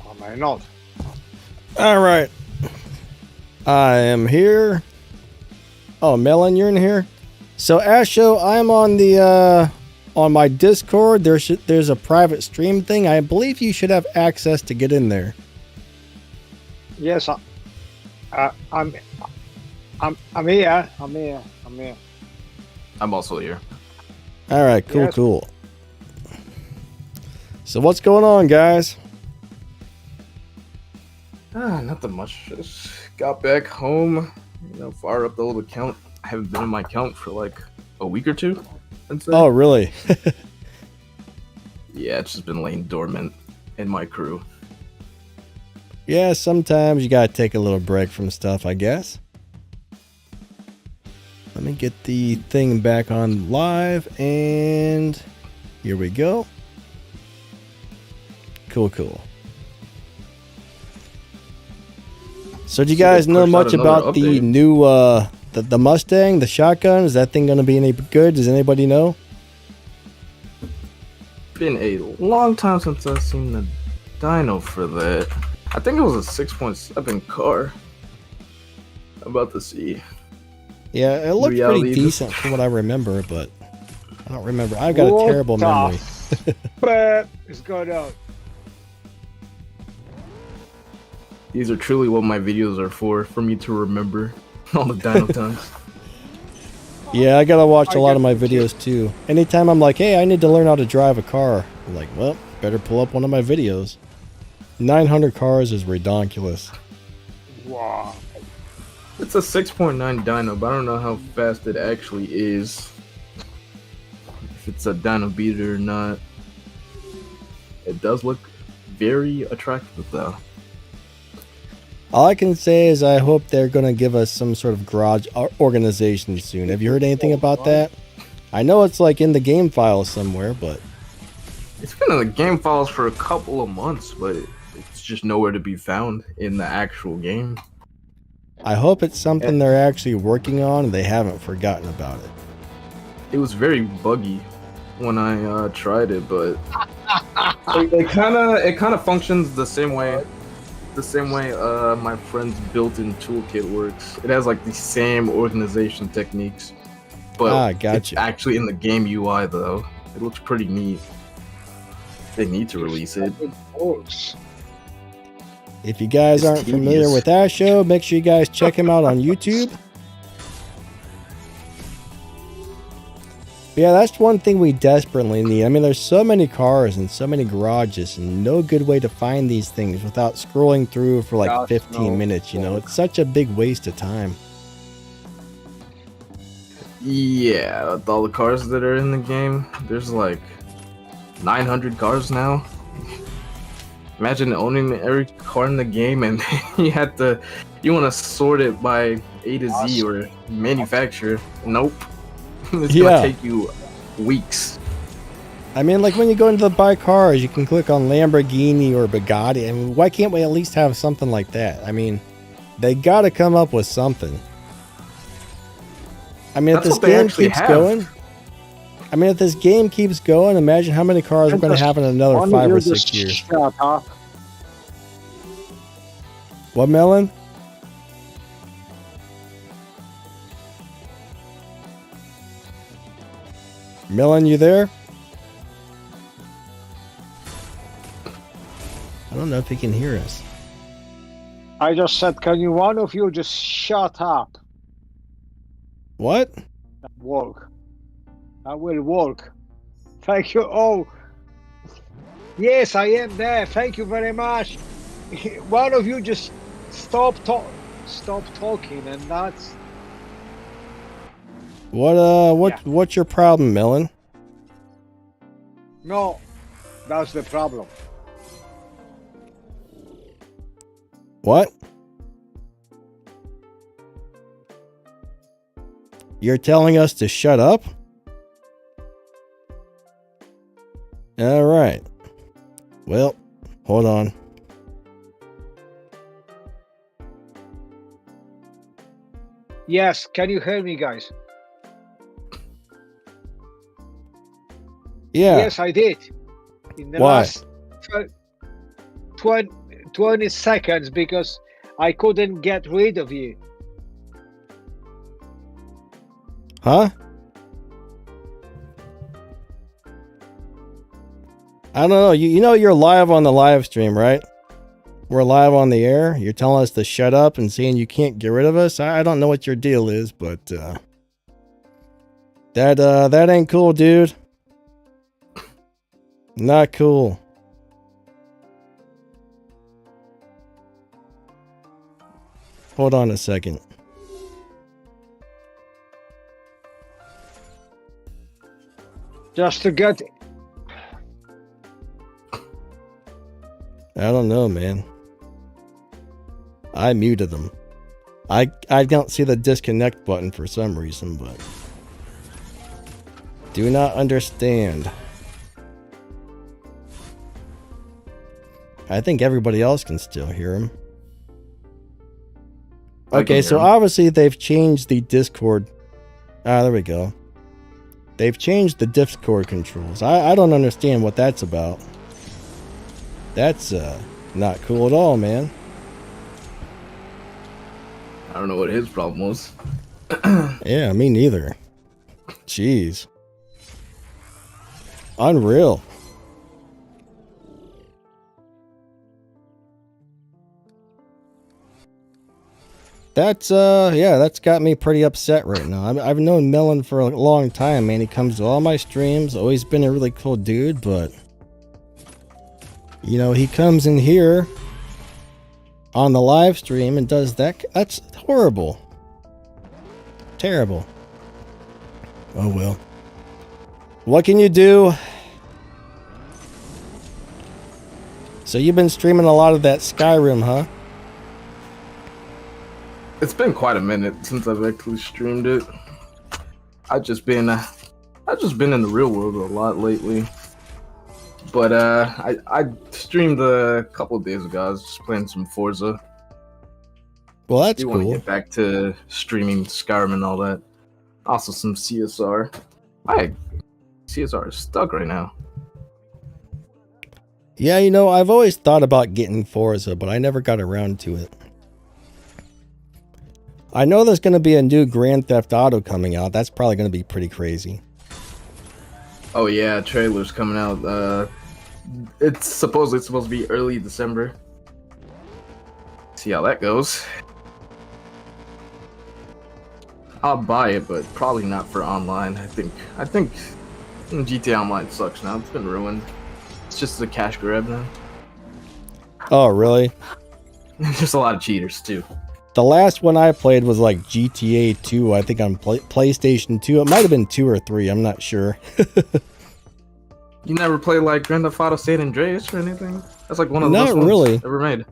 Am I not? All right. I am here. Oh, Melon, you're in here. So, Asho, I'm on the on my Discord. There's a private stream thing. I believe you should have access to get in there. Yes, I'm here. I'm here. I'm also here. All right, cool, Yes. cool. So, what's going on, guys? Nothing much. Just got back home. Fire up the old account. I haven't been in my account for like a week or two. I'd say. Oh, really? Yeah, it's just been laying dormant in my crew. Yeah, sometimes you gotta take a little break from stuff, I guess. Let me get the thing back on live, and here we go. Cool, cool. So do you guys know much about the new the Mustang, the shotgun? Is that thing gonna be any good? Does anybody know? Been a long time since I've seen the dyno for that. I think it was a 6.7 car. I'm about to see. Yeah, it looked Reality, pretty this- decent from what I remember, but I don't remember. I've got a terrible memory. But it's going on. These are truly what my videos are for me to remember all the dyno times. Yeah, I gotta watch a I lot get of my you, too. videos too. Anytime I'm like, hey, I need to learn how to drive a car, I'm like, well, better pull up one of my videos. 900 cars is redonkulous. Wow. It's a 6.9 dyno, but I don't know how fast it actually is. If it's a dyno beater or not. It does look very attractive though. All I can say is I hope they're gonna give us some sort of garage organization soon. Have you heard anything about that? I know it's like in the game files somewhere, but It's been in the game files for a couple of months, but it's just nowhere to be found in the actual game. I hope it's something they're actually working on and they haven't forgotten about it. It was very buggy when I tried it, but it kind of functions the same way. The same way my friend's built-in toolkit works. It has like the same organization techniques, but gotcha. it's actually in the game UI though. It looks pretty neat. They need to release it. If you guys It's aren't familiar tedious. with that show, make sure you guys check him out on YouTube. Yeah, that's one thing we desperately need. I mean, there's so many cars and so many garages and no good way to find these things without scrolling through for like Gosh, 15 no. minutes, you know? It's such a big waste of time. Yeah, with all the cars that are in the game, there's like 900 cars now. Imagine owning every car in the game and you want to sort it by A to Z or manufacturer. Nope. It's Yeah. gonna take you weeks. I mean, like when you go into the buy cars, you can click on Lamborghini or Bugatti. I mean, why can't we at least have something like that? I mean, they got to come up with something. I mean, That's if what this they game actually keeps have. going, I mean, if this game keeps going, imagine how many cars we're going to have in another 5 or 6 years. Shut up. What, Melon? Melon, you there? I don't know if he can hear us. I just said, can you one of you just shut up What? and walk? I will walk. Thank you. Oh, yes, I am there. Thank you very much. One of you just stop talking, and that's What's your problem, Melon? no, that's the problem. What? You're telling us to shut up? All right. Well, hold on. Yes, can you hear me, guys? Yeah. Yes, I did. In the Why? last 20 seconds, because I couldn't get rid of you. Huh? I don't know. You know you're live on the live stream, right? We're live on the air. You're telling us to shut up and saying you can't get rid of us. I don't know what your deal is, but that ain't cool, dude. Not cool. Hold on a second. Just to get I don't know, man. I muted them. I don't see the disconnect button for some reason, but do not understand. I think everybody else can still hear him. I can Okay, hear so him. obviously they've changed the Discord. Ah, there we go. They've changed the Discord controls. I don't understand what that's about. That's Not cool at all, man. I don't know what his problem was. Yeah, me neither. Jeez. Unreal. That's that's got me pretty upset right now. I've known Melon for a long time, man. He comes to all my streams, always been a really cool dude, but you know, he comes in here on the live stream and does that. That's horrible. Terrible. Oh well. What can you do? So you've been streaming a lot of that Skyrim, huh? It's been quite a minute since I've actually streamed it. I've just been in the real world a lot lately. But I streamed a couple of days ago. I was just playing some Forza. Well, that's want to cool. get back to streaming Skyrim and all that. Also some CSR. CSR is stuck right now. Yeah, you know, I've always thought about getting Forza, but I never got around to it. I know there's going to be a new Grand Theft Auto coming out. That's probably going to be pretty crazy. Oh yeah, trailer's coming out. It's supposed to be early December. See how that goes. I'll buy it, but probably not for online. I think GTA Online sucks now. It's been ruined. It's just a cash grab now. Oh, really? There's a lot of cheaters too. The last one I played was like GTA 2, I think on PlayStation 2. It might have been 2 or 3, I'm not sure. You never played like Grand Theft Auto San Andreas or anything? That's like one of the Not best really. ones ever made.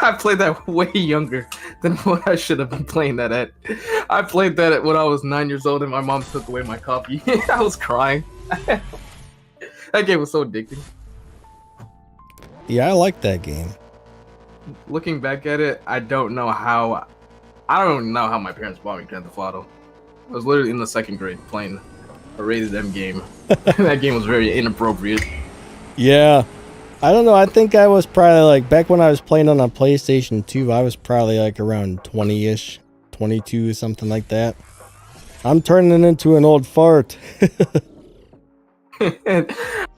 I played that way younger than what I should have been playing that at. I played that when I was 9 years old and my mom took away my copy. I was crying. That game was so addicting. Yeah, I like that game. Looking back at it, I don't know how my parents bought me Grand Theft Auto. I was literally in the 2nd grade playing a rated M game. That game was very inappropriate. Yeah. I don't know. I think I was probably like, back when I was playing on a PlayStation 2, I was probably like around 20-ish, 22, something like that. I'm turning into an old fart.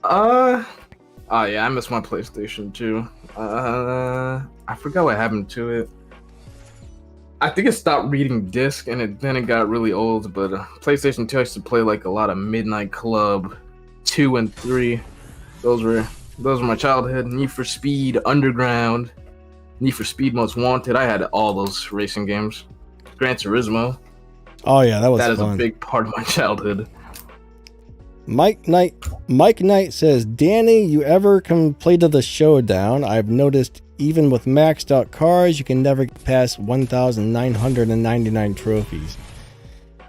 Oh yeah, I miss my PlayStation 2. I forgot what happened to it. I think it stopped reading disc and then it got really old, but PlayStation 2 I used to play like a lot of Midnight Club 2 and 3. Those were my childhood. Need for Speed, Underground, Need for Speed Most Wanted. I had all those racing games. Gran Turismo. Oh yeah, that was That is fun. a big part of my childhood. Mike Knight says, Danny, you ever completed the Showdown? I've noticed even with maxed out cars, you can never get past 1,999 trophies.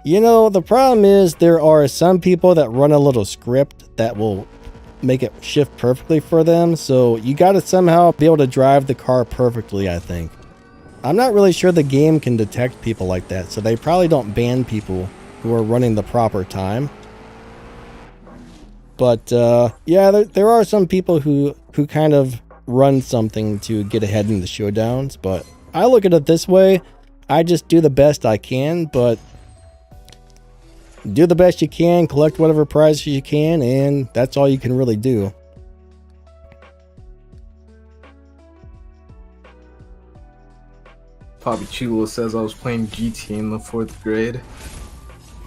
You know, the problem is there are some people that run a little script that will make it shift perfectly for them, so you got to somehow be able to drive the car perfectly, I think. I'm not really sure the game can detect people like that, so they probably don't ban people who are running the proper time. But yeah, there are some people who kind of run something to get ahead in the showdowns, but I look at it this way. I just do the best I can, but do the best you can, collect whatever prizes you can, and that's all you can really do. Poppy Chulo says I was playing GTA in the 4th grade.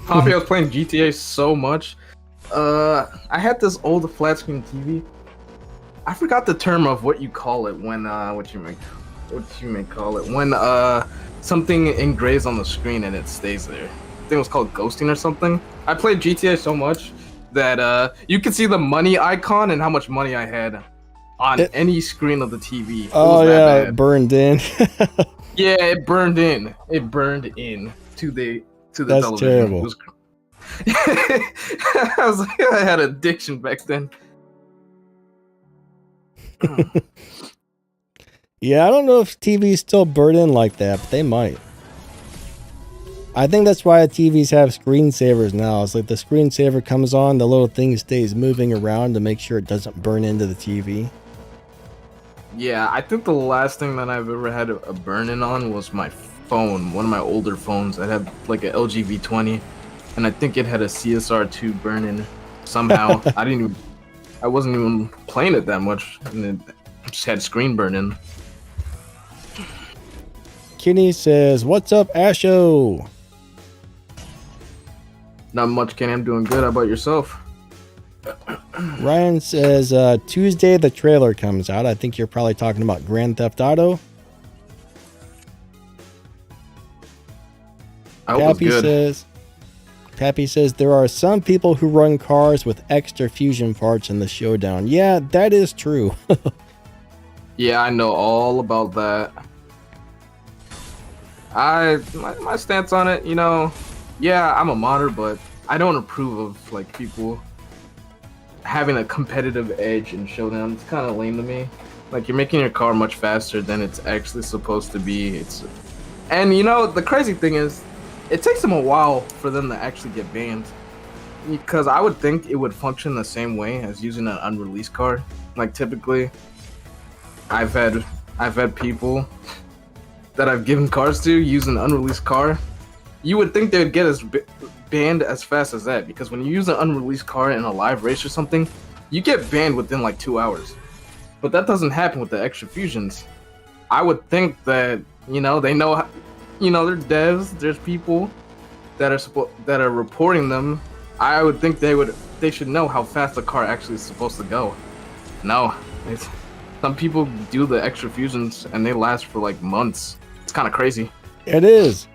Poppy, I was playing GTA so much. I had this old flat screen TV. I forgot the term of what you call it when what you may call it when something engraves on the screen and it stays there. I think it was called ghosting or something. I played GTA so much that you could see the money icon and how much money I had on any screen of the TV. Oh yeah, it burned in. Yeah, it burned in. It burned in to the That's television. terrible. It was I had addiction back then. Yeah, I don't know if TVs still burn in like that, but they might. I think that's why TVs have screensavers now. It's like the screensaver comes on, the little thing stays moving around to make sure it doesn't burn into the TV. Yeah, I think the last thing that I've ever had a burn-in on was my phone, one of my older phones that had like a LG V20, and I think it had a CSR2 burn-in somehow. I wasn't even playing it that much, and it just had screen burn-in. Kenny says, "What's up, Asho?" Not much, Kenny. I'm doing good. How about yourself? Ryan says, "Tuesday the trailer comes out." I think you're probably talking about Grand Theft Auto. I hope it's good. Pappy says, "There are some people who run cars with extra fusion parts in the Showdown." Yeah, that is true. Yeah, I know all about that. My stance on it, yeah, I'm a modder, but I don't approve of like people having a competitive edge in Showdown. It's kind of lame to me. Like, you're making your car much faster than it's actually supposed to be. And the crazy thing is, it takes them a while for them to actually get banned. Because I would think it would function the same way as using an unreleased car. Like, typically, I've had people that I've given cars to use an unreleased car. You would think they would get as banned as fast as that, because when you use an unreleased car in a live race or something, you get banned within like 2 hours. But that doesn't happen with the extra fusions. I would think that they know, they're devs. There's people that are reporting them. I would think they should know how fast the car actually is supposed to go. No, some people do the extra fusions and they last for like months. It's kind of crazy. It is.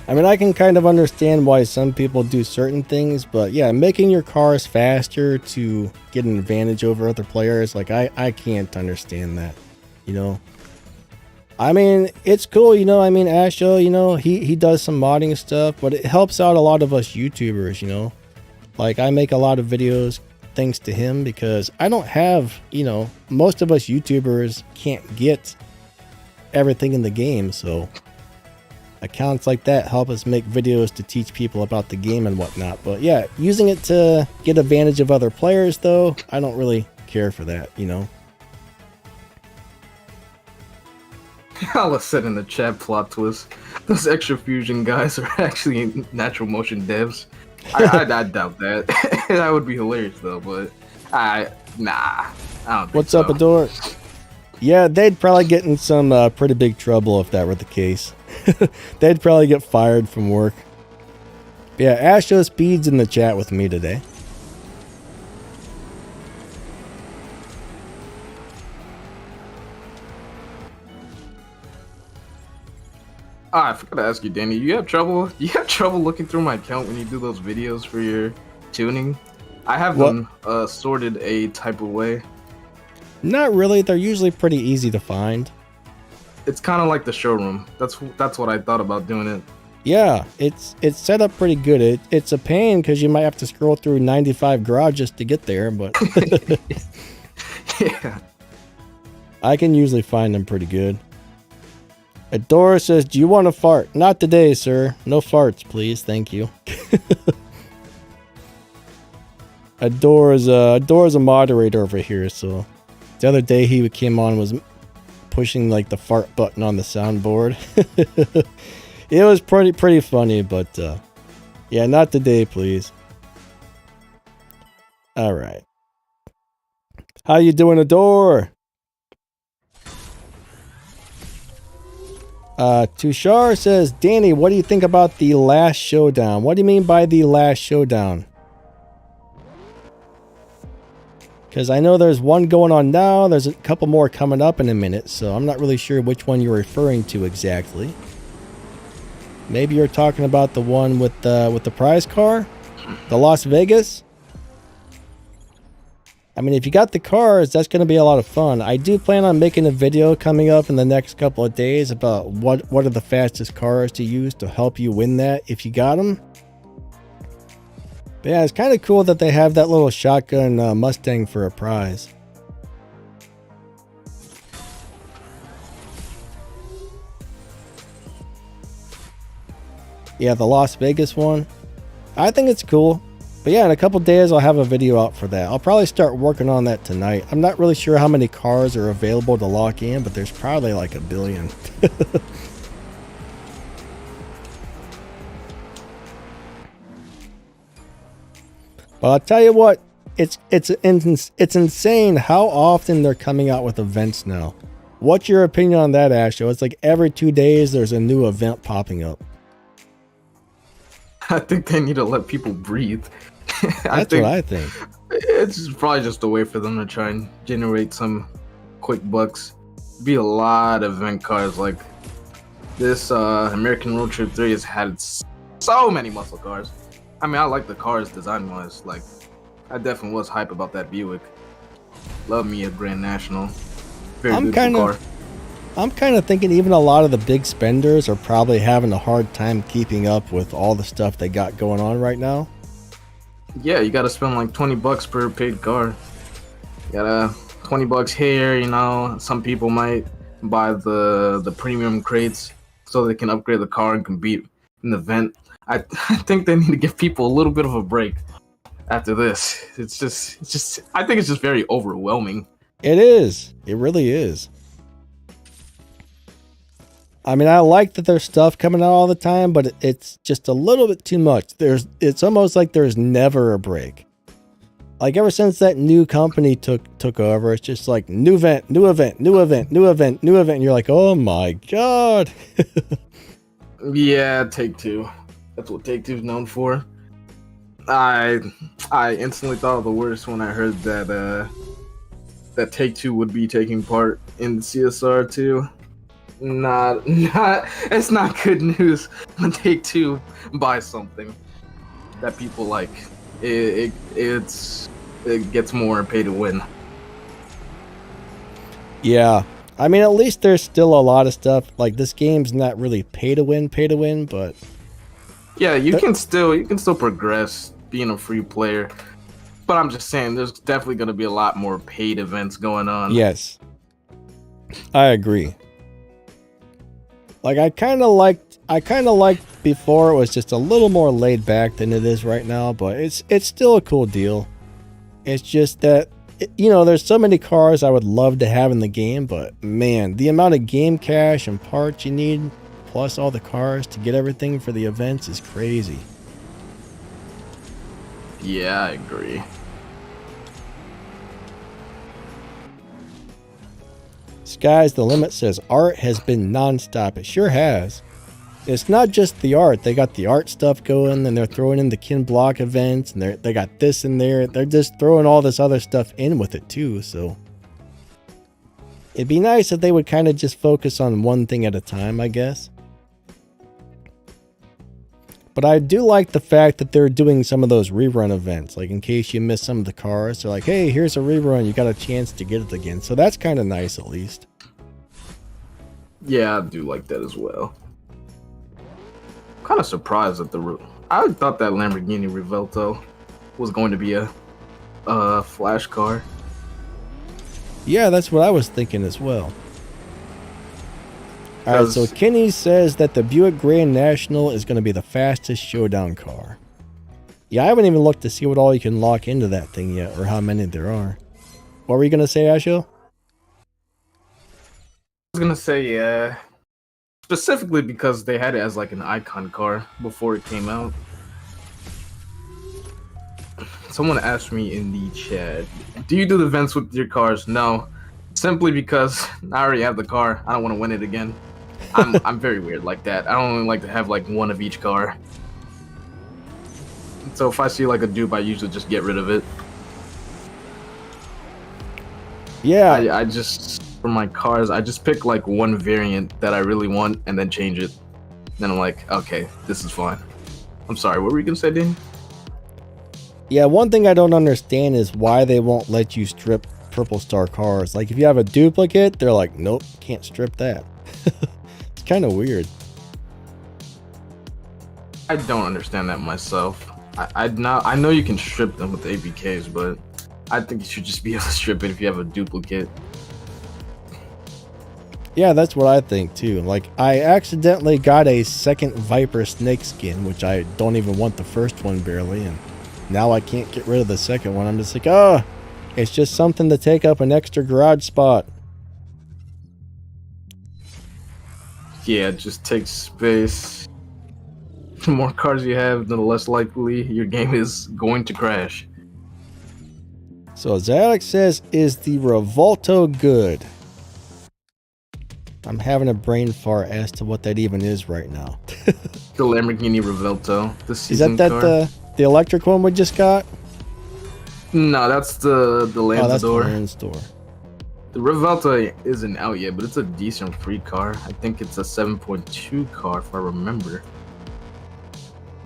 I mean, I can kind of understand why some people do certain things, but yeah, making your cars faster to get an advantage over other players, like I can't understand that, I mean, it's cool, I mean, Asho, he does some modding stuff, but it helps out a lot of us YouTubers, Like, I make a lot of videos thanks to him because I don't have, most of us YouTubers can't get everything in the game, so accounts like that help us make videos to teach people about the game and whatnot. But yeah, using it to get advantage of other players, though, I don't really care for that, I'll said in the chat, plot twist. Those extra fusion guys are actually natural motion devs. I doubt that. That would be hilarious though, but I don't think What's so. up, Adore? Yeah, they'd probably get in some pretty big trouble if that were the case. They'd probably get fired from work. But yeah, Astro Speed's in the chat with me today. I forgot to ask you, Danny. Do you have trouble looking through my account when you do those videos for your tuning? I have them sorted a type of way. Not really. They're usually pretty easy to find. It's kind of like the showroom. That's what I thought about doing it. Yeah, it's set up pretty good. It's a pain because you might have to scroll through 95 garages to get there, but yeah, I can usually find them pretty good. Adora says, "Do you want to fart?" Not today, sir. No farts, please. Thank you. Adora's a moderator over here, so the other day he came on was pushing like the fart button on the soundboard. It was pretty funny, but yeah, not today, please. All right. How you doing, Adore? Tushar says, "Danny, what do you think about the last showdown?" What do you mean by the last showdown? Because I know there's one going on now. There's a couple more coming up in a minute, so I'm not really sure which one you're referring to exactly. Maybe you're talking about the one with the prize car? The Las Vegas? I mean, if you got the cars, that's going to be a lot of fun. I do plan on making a video coming up in the next couple of days about what are the fastest cars to use to help you win that if you got them. But yeah, it's kind of cool that they have that little shotgun Mustang for a prize. Yeah, the Las Vegas one. I think it's cool. But yeah, in a couple days, I'll have a video out for that. I'll probably start working on that tonight. I'm not really sure how many cars are available to lock in, but there's probably like a billion. But I'll tell you what, it's insane how often they're coming out with events now. What's your opinion on that, Asho? It's like every 2 days there's a new event popping up. I think they need to let people breathe. That's what I think. It's probably just a way for them to try and generate some quick bucks. Be a lot of event cars like this. American Road Trip 3 has had so many muscle cars. I mean, I like the cars design wise. Like, I definitely was hype about that Buick. Love me a Grand National. Very beautiful car. I'm kind of thinking even a lot of the big spenders are probably having a hard time keeping up with all the stuff they got going on right now. Yeah, you gotta spend like $20 per paid car. You gotta $20 here, you know. Some people might buy the premium crates so they can upgrade the car and compete in the event. I think they need to give people a little bit of a break after this. It's just I think it's just very overwhelming. It is. It really is. I mean, I like that there's stuff coming out all the time, but it's just a little bit too much. It's almost like there's never a break. Like ever since that new company took over, it's just like new event, new event, new event, new event, new event. And you're like, oh my God. Yeah, Take-Two. That's what Take-Two's known for. I instantly thought of the worst when I heard that that Take-Two would be taking part in CSR2. It's not good news when Take-Two buys something that people like. It gets more pay to win. Yeah. I mean, at least there's still a lot of stuff. Like, this game's not really pay to win, but yeah, you can still progress being a free player. But I'm just saying, there's definitely going to be a lot more paid events going on. Yes, I agree. Like, I kind of liked before it was just a little more laid back than it is right now, but it's still a cool deal. It's just that, you know, there's so many cars I would love to have in the game, but man, the amount of game cash and parts you need, plus all the cars to get everything for the events is crazy. Yeah, I agree. Sky's the Limit says art has been non-stop. It sure has. It's not just the art. They got the art stuff going, and they're throwing in the Kin Block events, and they got this in there. They're just throwing all this other stuff in with it too, so it'd be nice if they would kind of just focus on one thing at a time, I guess. But I do like the fact that they're doing some of those rerun events. Like, in case you miss some of the cars, they're like, hey, here's a rerun. You got a chance to get it again. So that's kind of nice, at least. Yeah, I do like that as well. I'm kind of surprised at I thought that Lamborghini Revuelto was going to be a flash car. Yeah, that's what I was thinking as well. Alright, so Kenny says that the Buick Grand National is going to be the fastest Showdown car. Yeah, I haven't even looked to see what all you can lock into that thing yet, or how many there are. What were you going to say, Asho? I was going to say, specifically because they had it as like an icon car before it came out. Someone asked me in the chat, do you do the events with your cars? No. Simply because I already have the car. I don't want to win it again. I'm very weird like that. I don't really like to have like one of each car. So if I see like a dupe, I usually just get rid of it. Yeah. I just, for my cars, I just pick like one variant that I really want and then change it. Then I'm like, okay, this is fine. I'm sorry, what were you gonna say, Dean? Yeah, one thing I don't understand is why they won't let you strip Purple Star cars. Like, if you have a duplicate, they're like, nope, can't strip that. It's kind of weird. I don't understand that myself. I know you can strip them with the APKs, but I think you should just be able to strip it if you have a duplicate. Yeah, that's what I think too. Like, I accidentally got a second Viper snake skin, which I don't even want the first one barely, and now I can't get rid of the second one. I'm just like, oh, it's just something to take up an extra garage spot. Yeah, it just takes space. The more cars you have, the less likely your game is going to crash. So Alex says, is the Revolto good? I'm having a brain fart as to what that even is right now. The Lamborghini Revolto. The Is season that car. the electric one we just got? No, that's the Lanzador. Oh, that's the Lanzador. The Revolta isn't out yet, but it's a decent free car. I think it's a 7.2 car if I remember.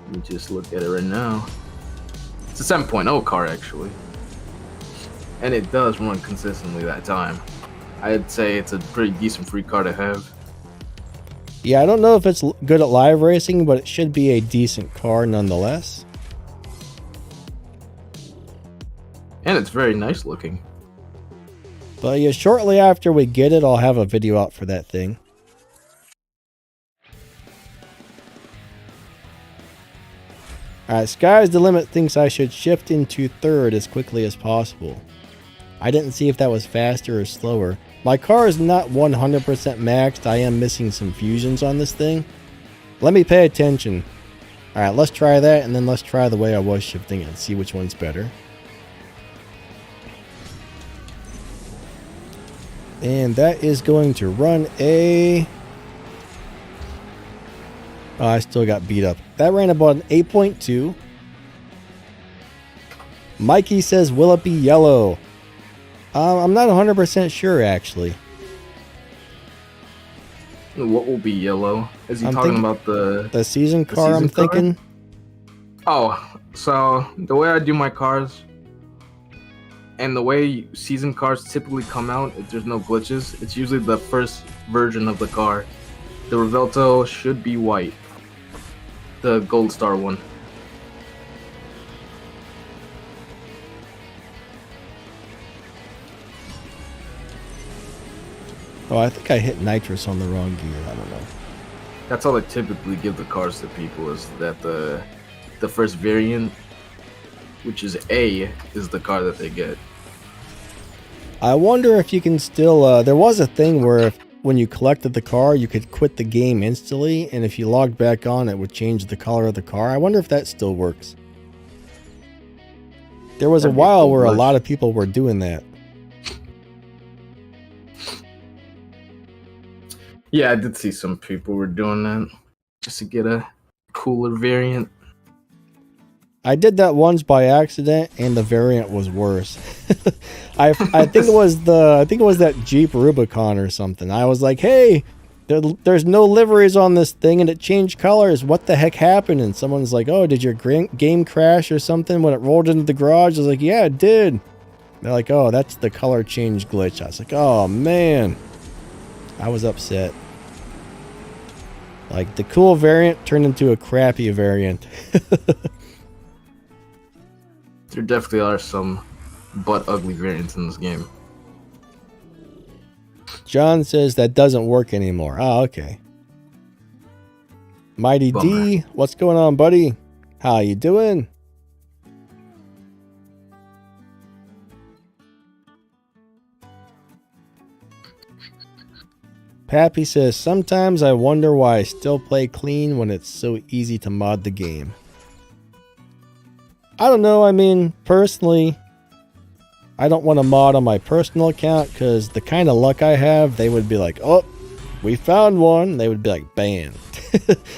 Let me just look at it right now. It's a 7.0 car actually. And it does run consistently that time. I'd say it's a pretty decent free car to have. Yeah, I don't know if it's good at live racing, but it should be a decent car nonetheless. And it's very nice looking. But yeah, shortly after we get it, I'll have a video out for that thing. Alright, Sky's the Limit thinks I should shift into third as quickly as possible. I didn't see if that was faster or slower. My car is not 100% maxed. I am missing some fusions on this thing. Let me pay attention. Alright, let's try that, and then let's try the way I was shifting it and see which one's better. And that is going to run a... Oh, I still got beat up. That ran about an 8.2. Mikey says, will it be yellow? I'm not 100% sure, actually. What will be yellow? Is he I'm talking thinking- about The season car, season I'm car? thinking. Oh, so the way I do my cars and the way season cars typically come out, if there's no glitches, it's usually the first version of the car. The Revolto should be white. The Gold Star one. Oh, I think I hit nitrous on the wrong gear. I don't know. That's how they typically give the cars to people, is that the first variant, which is A, is the car that they get. I wonder if you can still... there was a thing where when you collected the car, you could quit the game instantly, and if you logged back on, it would change the color of the car. I wonder if that still works. There was a That'd be while cool, where a but- lot of people were doing that. Yeah, I did see some people were doing that just to get a cooler variant. I did that once by accident, and the variant was worse. I think it was that Jeep Rubicon or something. I was like, hey, there's no liveries on this thing, and it changed colors. What the heck happened? And someone's like, oh, did your game crash or something when it rolled into the garage? I was like, yeah, it did. They're like, oh, that's the color change glitch. I was like, oh man, I was upset. Like, the cool variant turned into a crappy variant. There definitely are some butt ugly variants in this game. John says that doesn't work anymore. Oh, okay. Mighty D, Bummer. what's going on, buddy? How you doing? Pappy says, sometimes I wonder why I still play clean when it's so easy to mod the game. I don't know. I mean, personally, I don't want to mod on my personal account because the kind of luck I have, they would be like, oh, we found one. They would be like, banned.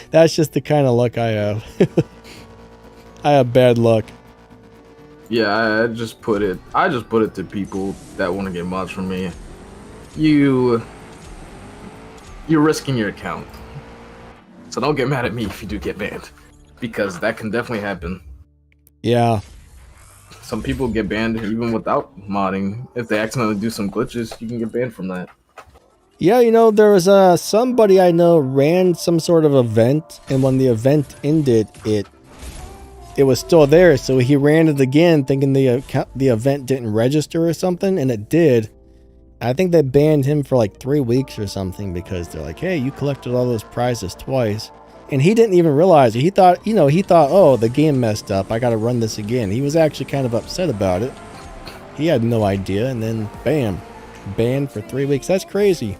That's just the kind of luck I have. I have bad luck. Yeah, I just put it to people that want to get mods from me. You're risking your account. So don't get mad at me if you do get banned, because that can definitely happen. Yeah. Some people get banned even without modding. If they accidentally do some glitches, you can get banned from that. Yeah, you know, there was somebody I know ran some sort of event, and when the event ended, it was still there. So he ran it again, thinking the event didn't register or something, and it did. I think they banned him for like 3 weeks or something because they're like, hey, you collected all those prizes twice. And he didn't even realize it. He thought, oh, the game messed up. I got to run this again. He was actually kind of upset about it. He had no idea. And then, bam, banned for 3 weeks. That's crazy.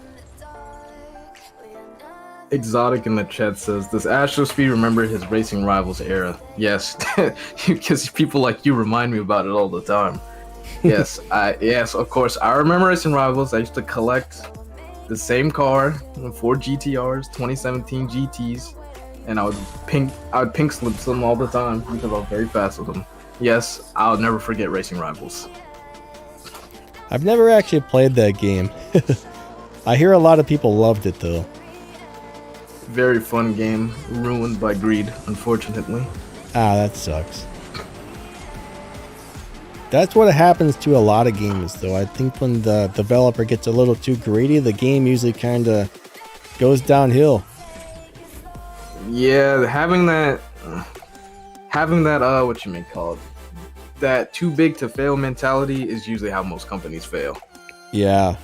Exotic in the chat says, does Astro Speed remember his Racing Rivals era? Yes, because people like you remind me about it all the time. Yes, yes, of course. I remember Racing Rivals. I used to collect the same car, 4 GTRs, 2017 GTs, and I would pink slip them all the time because I was very fast with them. Yes, I'll never forget Racing Rivals. I've never actually played that game. I hear a lot of people loved it though. Very fun game, ruined by greed, unfortunately. Ah, that sucks. That's what happens to a lot of games though. I think when the developer gets a little too greedy, the game usually kind of goes downhill. Yeah, having that what you may call it, that too big to fail mentality is usually how most companies fail. Yeah.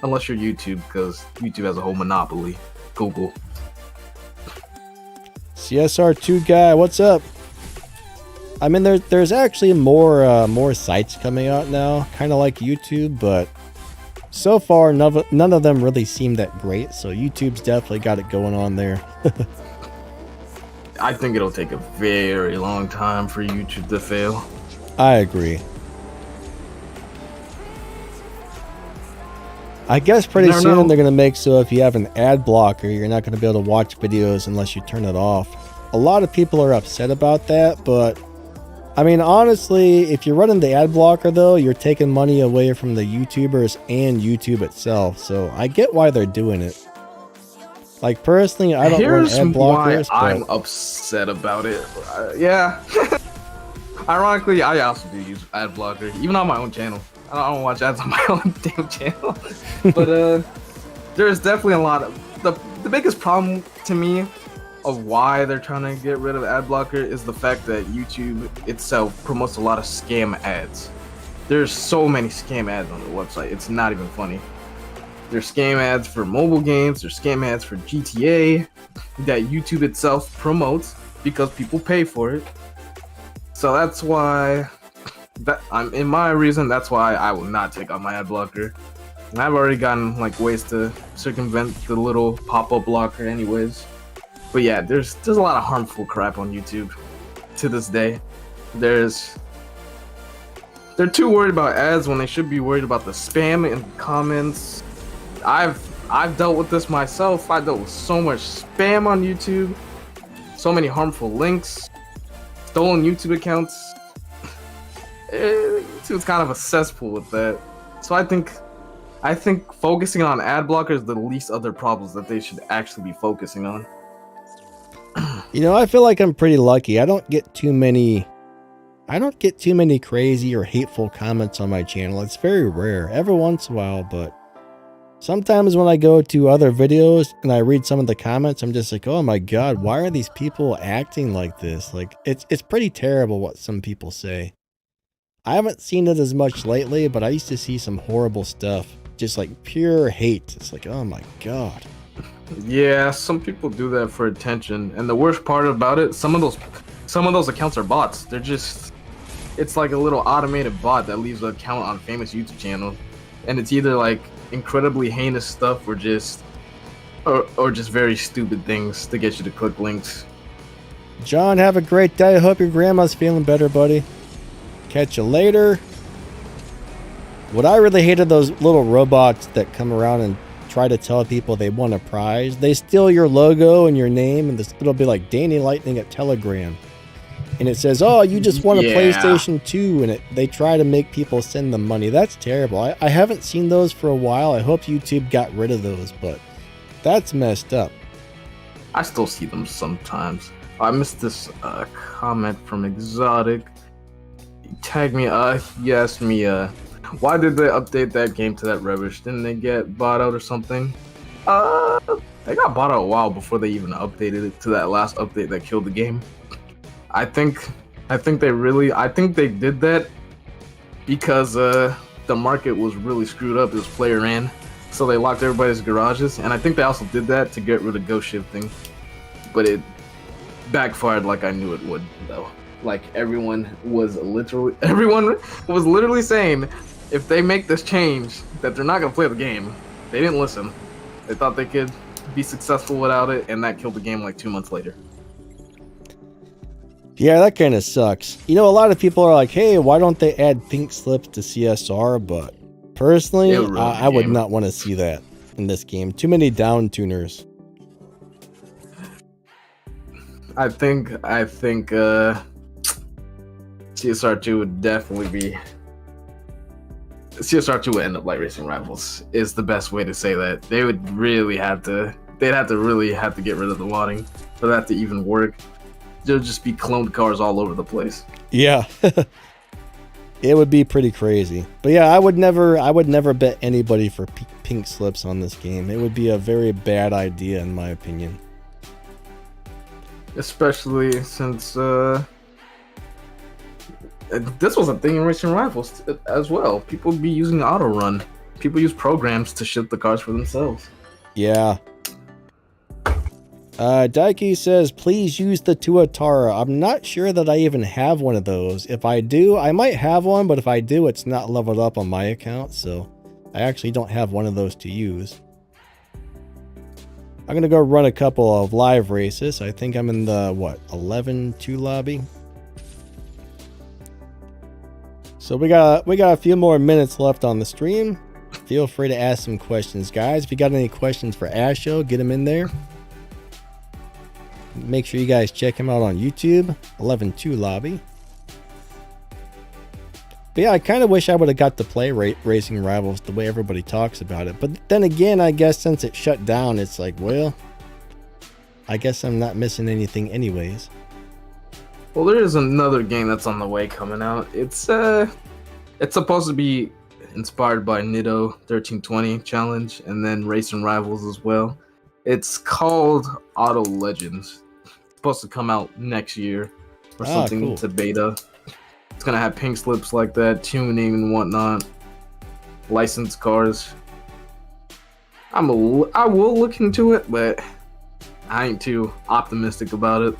Unless you're YouTube, because YouTube has a whole monopoly. Google. CSR2 guy, what's up? I mean, there's actually more sites coming out now, kind of like YouTube, but so far none of them really seem that great. So YouTube's definitely got it going on there. I think it'll take a very long time for YouTube to fail. I agree. I guess pretty soon they're going to make so if you have an ad blocker, you're not going to be able to watch videos unless you turn it off. A lot of people are upset about that, but I mean, honestly, if you're running the ad blocker though, you're taking money away from the YouTubers and YouTube itself. So I get why they're doing it. Like personally, I don't run ad blockers. Why I'm upset about it. Yeah. Ironically, I also do use ad blocker, even on my own channel. I don't watch ads on my own damn channel. But there's definitely a lot of the biggest problem to me of why they're trying to get rid of ad blocker is the fact that YouTube itself promotes a lot of scam ads. There's so many scam ads on the website. It's not even funny. There's scam ads for mobile games. There's scam ads for GTA that YouTube itself promotes because people pay for it. So that's why in my reason, that's why I will not take out my ad blocker. And I've already gotten like ways to circumvent the little pop-up blocker anyways. But yeah, there's a lot of harmful crap on YouTube to this day. They're too worried about ads when they should be worried about the spam in comments. I've dealt with this myself. I dealt with so much spam on YouTube, so many harmful links, stolen YouTube accounts. YouTube's kind of a cesspool with that. So I think focusing on ad blocker is the least other problems that they should actually be focusing on. You know, I feel like I'm pretty lucky. I don't get too many crazy or hateful comments on my channel. It's very rare. Every once in a while, but sometimes when I go to other videos and I read some of the comments, I'm just like, oh my god, why are these people acting like this? Like it's pretty terrible what some people say. I haven't seen it as much lately, but I used to see some horrible stuff. Just like pure hate. It's like, oh my god. Yeah, some people do that for attention, and the worst part about it, some of those accounts are bots. It's like a little automated bot that leaves an account on a famous YouTube channel, and it's either like incredibly heinous stuff or just very stupid things to get you to click links. John, have a great day. I hope your grandma's feeling better, buddy. Catch you later. What I really hated, those little robots that come around and try to tell people they won a prize. They steal your logo and your name, and it'll be like Danny Lightning at Telegram. And it says, oh, you just won a PlayStation 2, and they try to make people send them money. That's terrible. I haven't seen those for a while. I hope YouTube got rid of those, but that's messed up. I still see them sometimes. I missed this comment from Exotic. He tagged me, he asked me, why did they update that game to that rubbish? Didn't they get bought out or something? They got bought out a while before they even updated it to that last update that killed the game. I think they did that because the market was really screwed up. It was player ran, so they locked everybody's garages, and I think they also did that to get rid of ghost shifting. but it backfired like I knew it would, though. Like everyone was literally saying if they make this change that they're not gonna play the game. They didn't listen. They thought they could be successful without it, and that killed the game like 2 months later. Yeah, that kind of sucks. You know, a lot of people are like, hey, why don't they add pink slips to CSR? But personally, I would not want to see that in this game. Too many down tuners. I think CSR2 would definitely be... CSR2 would end up like Racing Rivals, is the best way to say that. They would really have to... They'd have to really have to get rid of the modding for that to even work. There'll just be cloned cars all over the place. Yeah. It would be pretty crazy. But yeah, I would never bet anybody for pink slips on this game. It would be a very bad idea in my opinion. Especially since this was a thing in Racing Rivals as well. People be using auto run. People use programs to ship the cars for themselves. Yeah. Daiki says, please use the Tuatara. I'm not sure that I even have one of those. If I do, I might have one, but if I do, it's not leveled up on my account, so I actually don't have one of those to use. I'm going to go run a couple of live races. I think I'm in the, 11-2 lobby? So we got a few more minutes left on the stream. Feel free to ask some questions, guys. If you got any questions for Asho, get them in there. Make sure you guys check him out on YouTube, 11-2 lobby. But yeah, I kind of wish I would have got to play Racing Rivals the way everybody talks about it. But then again, I guess since it shut down, it's like, well, I guess I'm not missing anything anyways. Well, there is another game that's on the way coming out. It's supposed to be inspired by Nitto 1320 Challenge and then Racing Rivals as well. It's called Auto Legends. It's supposed to come out next year or something cool. to beta. It's gonna have pink slips like that, tuning and whatnot, licensed cars. I will look into it, but I ain't too optimistic about it.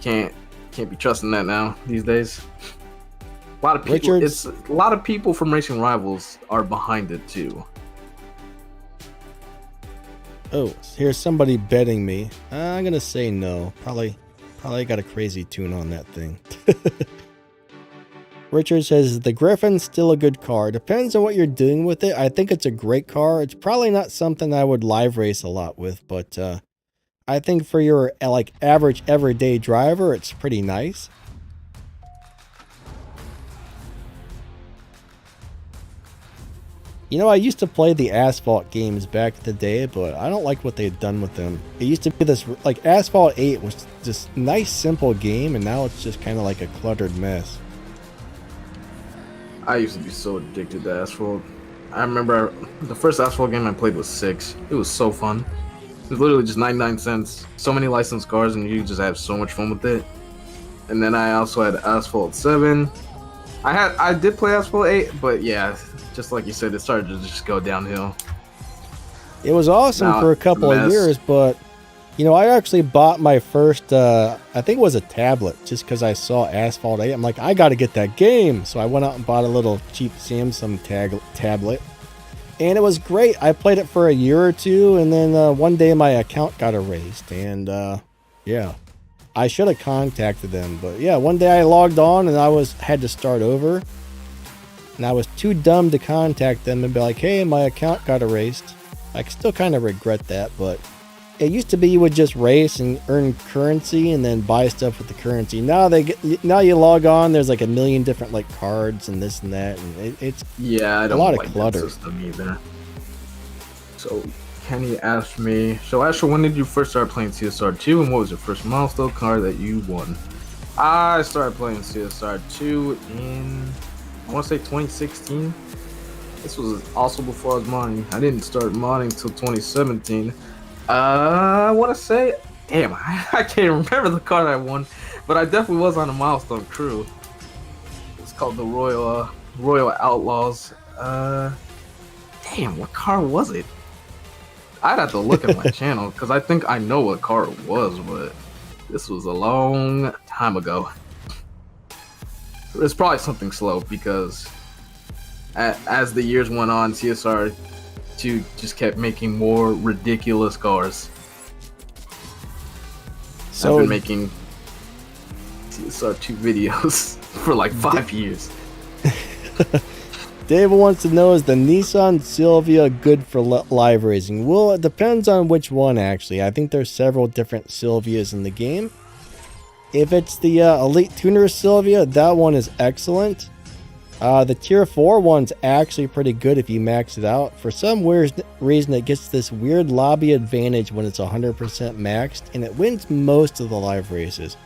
Can't be trusting that now these days. A lot of people from Racing Rivals are behind it too. Oh, here's somebody betting me. I'm gonna say no. Probably got a crazy tune on that thing. Richard says, the Griffin's still a good car. Depends on what you're doing with it. I think it's a great car. It's probably not something I would live race a lot with, but I think for your average everyday driver, it's pretty nice. You know, I used to play the Asphalt games back in the day, but I don't like what they've done with them. It used to be this, Asphalt 8 was this nice, simple game, and now it's just kind of like a cluttered mess. I used to be so addicted to Asphalt. I remember the first Asphalt game I played was 6. It was so fun. It was literally just 99 cents. So many licensed cars, and you just have so much fun with it. And then I also had Asphalt 7. I did play Asphalt 8, but yeah, just like you said, it started to just go downhill. It was awesome for a couple of years, but you know, I actually bought my first, I think it was a tablet, just because I saw Asphalt 8. I'm like, I got to get that game. So I went out and bought a little cheap Samsung tablet. And it was great. I played it for a year or two, and then one day my account got erased. And yeah, I should have contacted them. But yeah, one day I logged on and I had to start over. And I was too dumb to contact them and be like, hey, my account got erased. I still kind of regret that, but it used to be you would just race and earn currency and then buy stuff with the currency. Now you log on, there's like a million different cards and this and that, and it's I don't a lot like of clutter. That system either. So Kenny asked me, so Asher, when did you first start playing CSR2 and what was your first milestone car that you won? I started playing CSR2 in, I want to say 2016. This was also before I was modding. I didn't start modding till 2017. I want to say, damn, I can't remember the car that I won, but I definitely was on a milestone crew. It's called the Royal Outlaws. Damn, what car was it? I'd have to look at my channel because I think I know what car it was, but this was a long time ago. It's probably something slow because as the years went on, CSR2 just kept making more ridiculous cars. So I've been making CSR2 videos for like 5 years. Dave wants to know, is the Nissan Silvia good for live racing? Well, it depends on which one, actually. I think there's several different Silvias in the game. If it's the Elite Tuner Silvia, that one is excellent. The Tier 4 one's actually pretty good if you max it out. For some weird reason, it gets this weird lobby advantage when it's 100% maxed, and it wins most of the live races.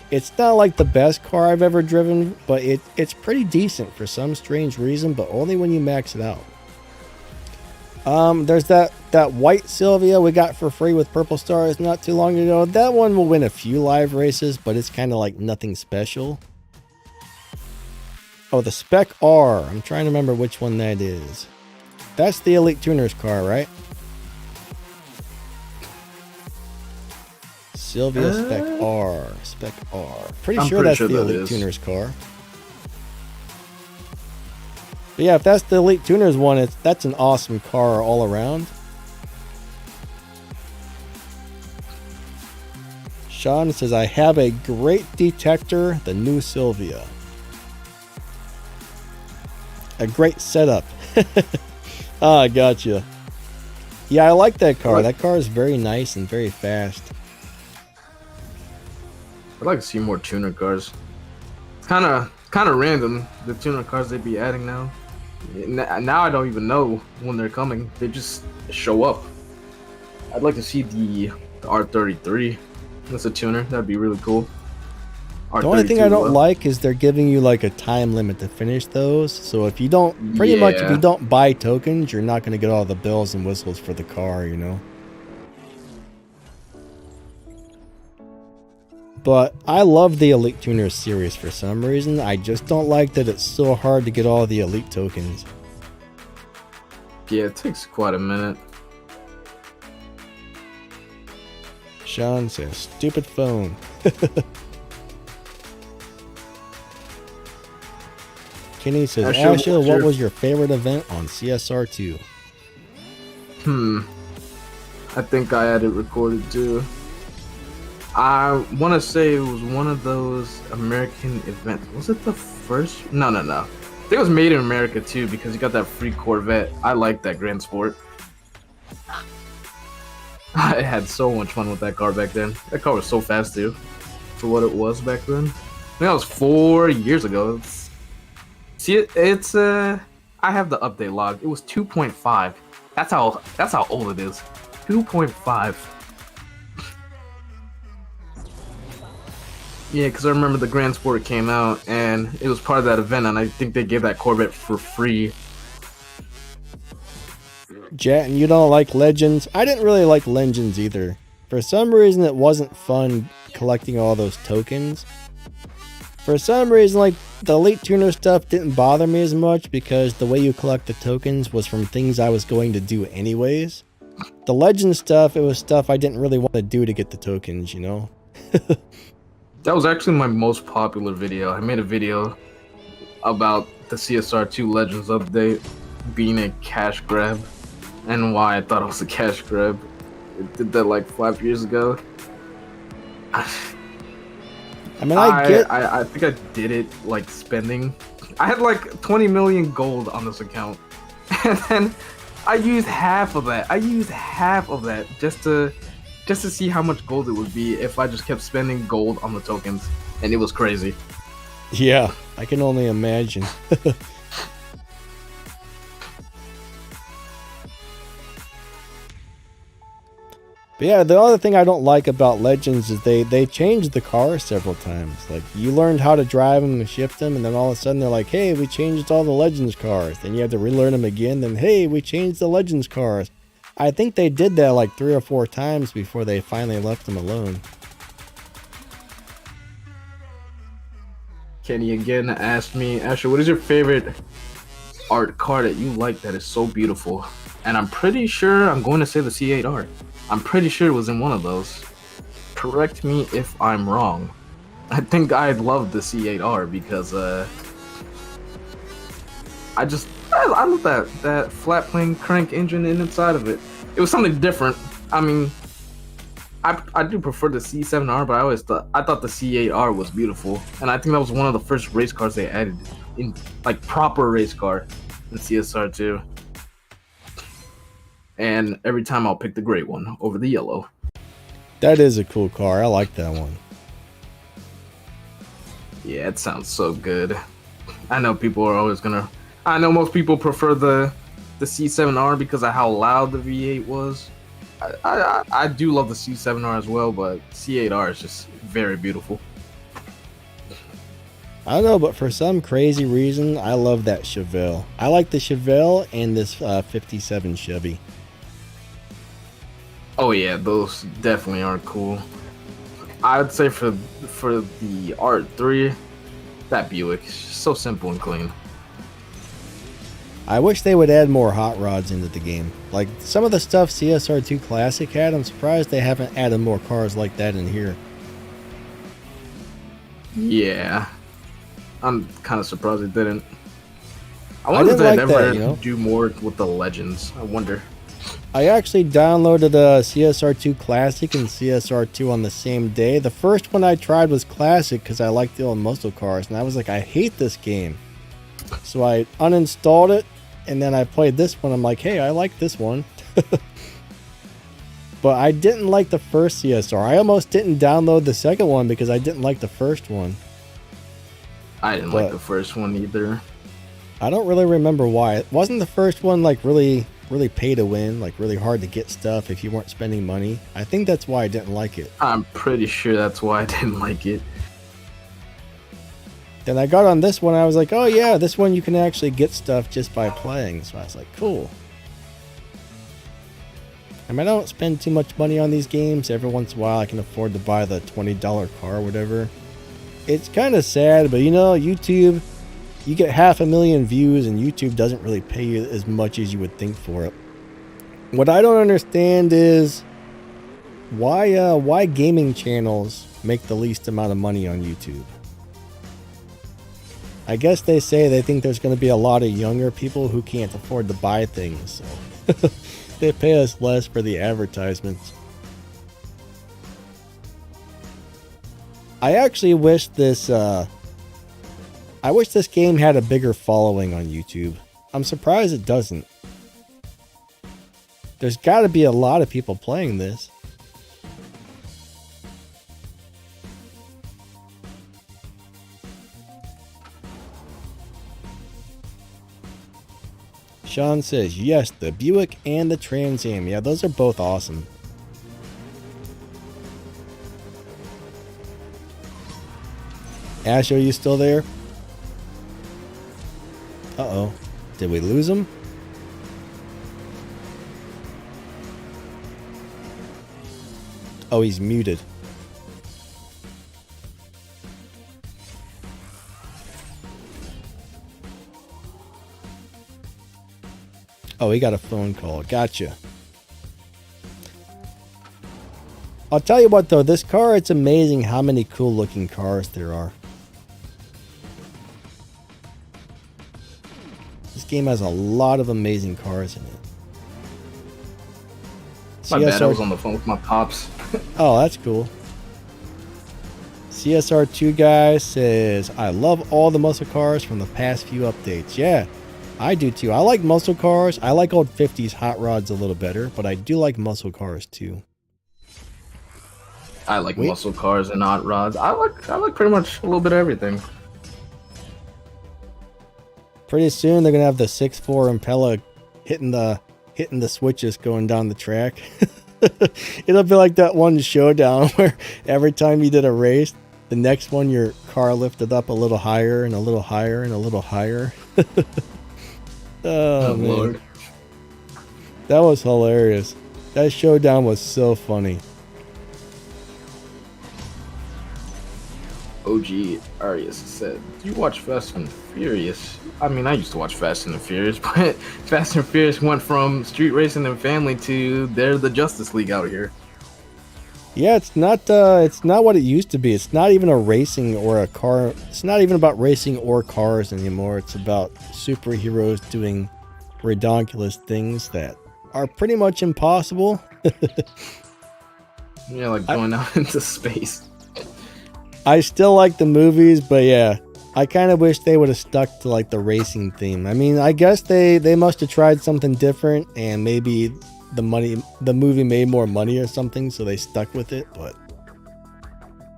It's not like the best car I've ever driven, but it's pretty decent for some strange reason, but only when you max it out. There's that white Silvia we got for free with Purple Stars not too long ago. That one will win a few live races, but it's kind of like nothing special. Oh, the Spec R. I'm trying to remember which one that is. That's the Elite Tuner's car, right? Silvia Spec R. Spec R. Pretty sure that's the Elite Tuner's car. But yeah, if that's the Elite Tuner's one, that's an awesome car all around. Sean says, I have a great detector, the new Silvia. A great setup. Ah, gotcha. Yeah, I like that car. That car is very nice and very fast. I'd like to see more tuner cars. It's kind of random, the tuner cars they be adding now. Now I don't even know when they're coming. They just show up. I'd like to see the R33. That's a tuner. That'd be really cool. The only thing I don't like is they're giving you like a time limit to finish those. So if you don't, pretty much if you don't buy tokens, you're not going to get all the bells and whistles for the car, you know. But I love the Elite Tuner series for some reason. I just don't like that it's so hard to get all the Elite tokens. Yeah, it takes quite a minute. Sean says, stupid phone. Kenny says, Asha, what was your favorite event on CSR2? I think I had it recorded too. I want to say it was one of those American events. Was it the first? No. I think it was made in America too because you got that free Corvette. I like that Grand Sport. I had so much fun with that car back then. That car was so fast too, for what it was back then. I think that was 4 years ago. I have the update log. It was 2.5. That's how old it is. 2.5. Yeah, because I remember the Grand Sport came out, and it was part of that event, and I think they gave that Corvette for free. Jet, and you don't like Legends? I didn't really like Legends either. For some reason, it wasn't fun collecting all those tokens. For some reason, like, the Elite Tuner stuff didn't bother me as much because the way you collect the tokens was from things I was going to do anyways. The Legend stuff, it was stuff I didn't really want to do to get the tokens, you know? That was actually my most popular video. I made a video about the CSR2 Legends update being a cash grab and why I thought it was a cash grab. It did that like 5 years ago. I mean, I think I did it like spending. I had like 20 million gold on this account, and then I used half of that. Just to see how much gold it would be if I just kept spending gold on the tokens, and it was crazy. Yeah, I can only imagine. But yeah, the other thing I don't like about Legends is they changed the car several times. Like, you learned how to drive them and shift them, and then all of a sudden they're like, hey, we changed all the Legends cars. Then you have to relearn them again, then hey, we changed the Legends cars. I think they did that like 3 or 4 times before they finally left them alone. Kenny again asked me, Asher, what is your favorite art car that you like that is so beautiful? And I'm pretty sure I'm going to say the C8R. I'm pretty sure it was in one of those. Correct me if I'm wrong. I think I love the C8R because I love that flat plane crank engine inside of it. It was something different. I mean, I do prefer the C7R, but I thought the C8R was beautiful, and I think that was one of the first race cars they added in, like, proper race car in CSR2. And every time I'll pick the gray one over the yellow. That is a cool car. I like that one. Yeah, it sounds so good. I know people are always gonna. I know most people prefer the C7R because of how loud the V8 was. I do love the C7R as well, but C8R is just very beautiful. I don't know, but for some crazy reason, I love that Chevelle. I like the Chevelle and this 57 Chevy. Oh yeah, those definitely are cool. I would say for the R3, that Buick is so simple and clean. I wish they would add more hot rods into the game. Like some of the stuff CSR2 Classic had, I'm surprised they haven't added more cars like that in here. Yeah, I'm kind of surprised they didn't. I wonder if didn't they'd like ever that, you know? do more with the Legends. I wonder. I actually downloaded a CSR2 Classic and CSR2 on the same day. The first one I tried was Classic because I liked the old muscle cars, and I was like, I hate this game. So I uninstalled it, and then I played this one. I'm like, hey, I like this one. But I didn't like the first CSR. I almost didn't download the second one because I didn't like the first one. I didn't like the first one either. I don't really remember why. It wasn't the first one like really pay to win, like really hard to get stuff if you weren't spending money. I think that's why I didn't like it. I'm pretty sure that's why I didn't like it. Then I got on this one, I was like, oh yeah, this one you can actually get stuff just by playing. So I was like, cool. I mean, I don't spend too much money on these games. Every once in a while I can afford to buy the $20 car or whatever. It's kind of sad, but you know, YouTube, you get 500,000 views and YouTube doesn't really pay you as much as you would think for it. What I don't understand is why gaming channels make the least amount of money on YouTube. I guess they say they think there's going to be a lot of younger people who can't afford to buy things, so they pay us less for the advertisements. I actually wish this game had a bigger following on YouTube. I'm surprised it doesn't. There's got to be a lot of people playing this. Sean says, yes, the Buick and the Trans Am. Yeah, those are both awesome. Ash, are you still there? Uh-oh. Did we lose him? Oh, he's muted. Oh, he got a phone call. Gotcha. I'll tell you what, though. This car, it's amazing how many cool looking cars there are. This game has a lot of amazing cars in it. My bad, I was on the phone with my pops. Oh, that's cool. CSR2 guy says, I love all the muscle cars from the past few updates. Yeah, I do too. I like muscle cars. I like old 50s hot rods a little better, but I do like muscle cars too. I like muscle cars and hot rods. I like pretty much a little bit of everything. Pretty soon they're gonna have the 6.4 Impella hitting the switches going down the track. It'll be like that one Showdown where every time you did a race, the next one your car lifted up a little higher and a little higher and a little higher. Oh man. Lord. That was hilarious. That Showdown was so funny. OG Arias said, "You watch Fast and Furious?" I mean, I used to watch Fast and the Furious, but Fast and Furious went from street racing and family to they're the Justice League out here. Yeah, it's not what it used to be. It's not even a racing or a car. It's not even about racing or cars anymore. It's about superheroes doing ridiculous things that are pretty much impossible. Yeah, like going out into space. I still like the movies, but yeah, I kind of wish they would have stuck to like the racing theme. I mean, I guess they must have tried something different, and maybe the movie made more money or something, so they stuck with it. But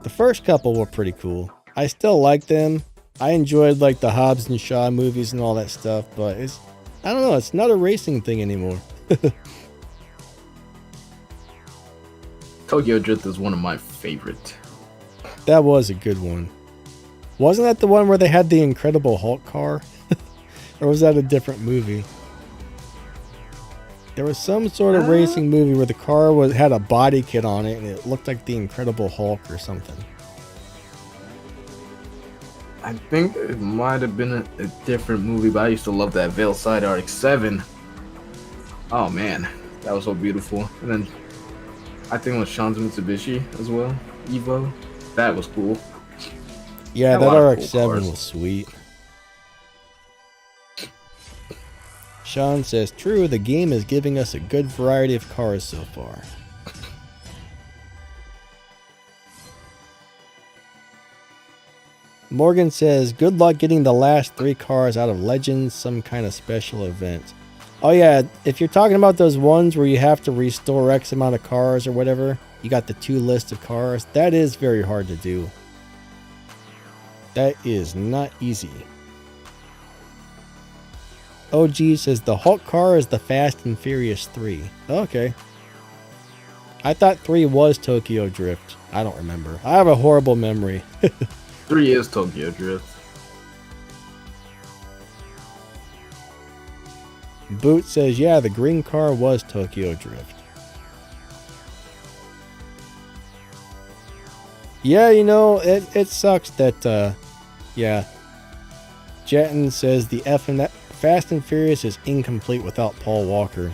the first couple were pretty cool. I still like them. I enjoyed like the Hobbs and Shaw movies and all that stuff, but I don't know, it's not a racing thing anymore. Tokyo Drift is one of my favorite. That was a good one. Wasn't that the one where they had the Incredible Hulk car? Or was that a different movie? There was some sort of racing movie where the car had a body kit on it and it looked like the Incredible Hulk or something. I think it might have been a different movie, but I used to love that Veilside RX-7. Oh man, that was so beautiful. And then I think it was Sean's Mitsubishi as well, Evo. That was cool. Yeah, Had a that lot of RX-7 cool cars. was sweet. Sean says, true, the game is giving us a good variety of cars so far. Morgan says, good luck getting the last 3 cars out of Legends, some kind of special event. Oh yeah, if you're talking about those ones where you have to restore X amount of cars or whatever, you got the 2 lists of cars, that is very hard to do. That is not easy. OG says the Hulk car is the Fast and Furious 3. Okay. I thought 3 was Tokyo Drift. I don't remember. I have a horrible memory. 3 is Tokyo Drift. Boot says, yeah, the green car was Tokyo Drift. Yeah, you know, it sucks that, yeah. Jetton says the Fast and Furious is incomplete without Paul Walker.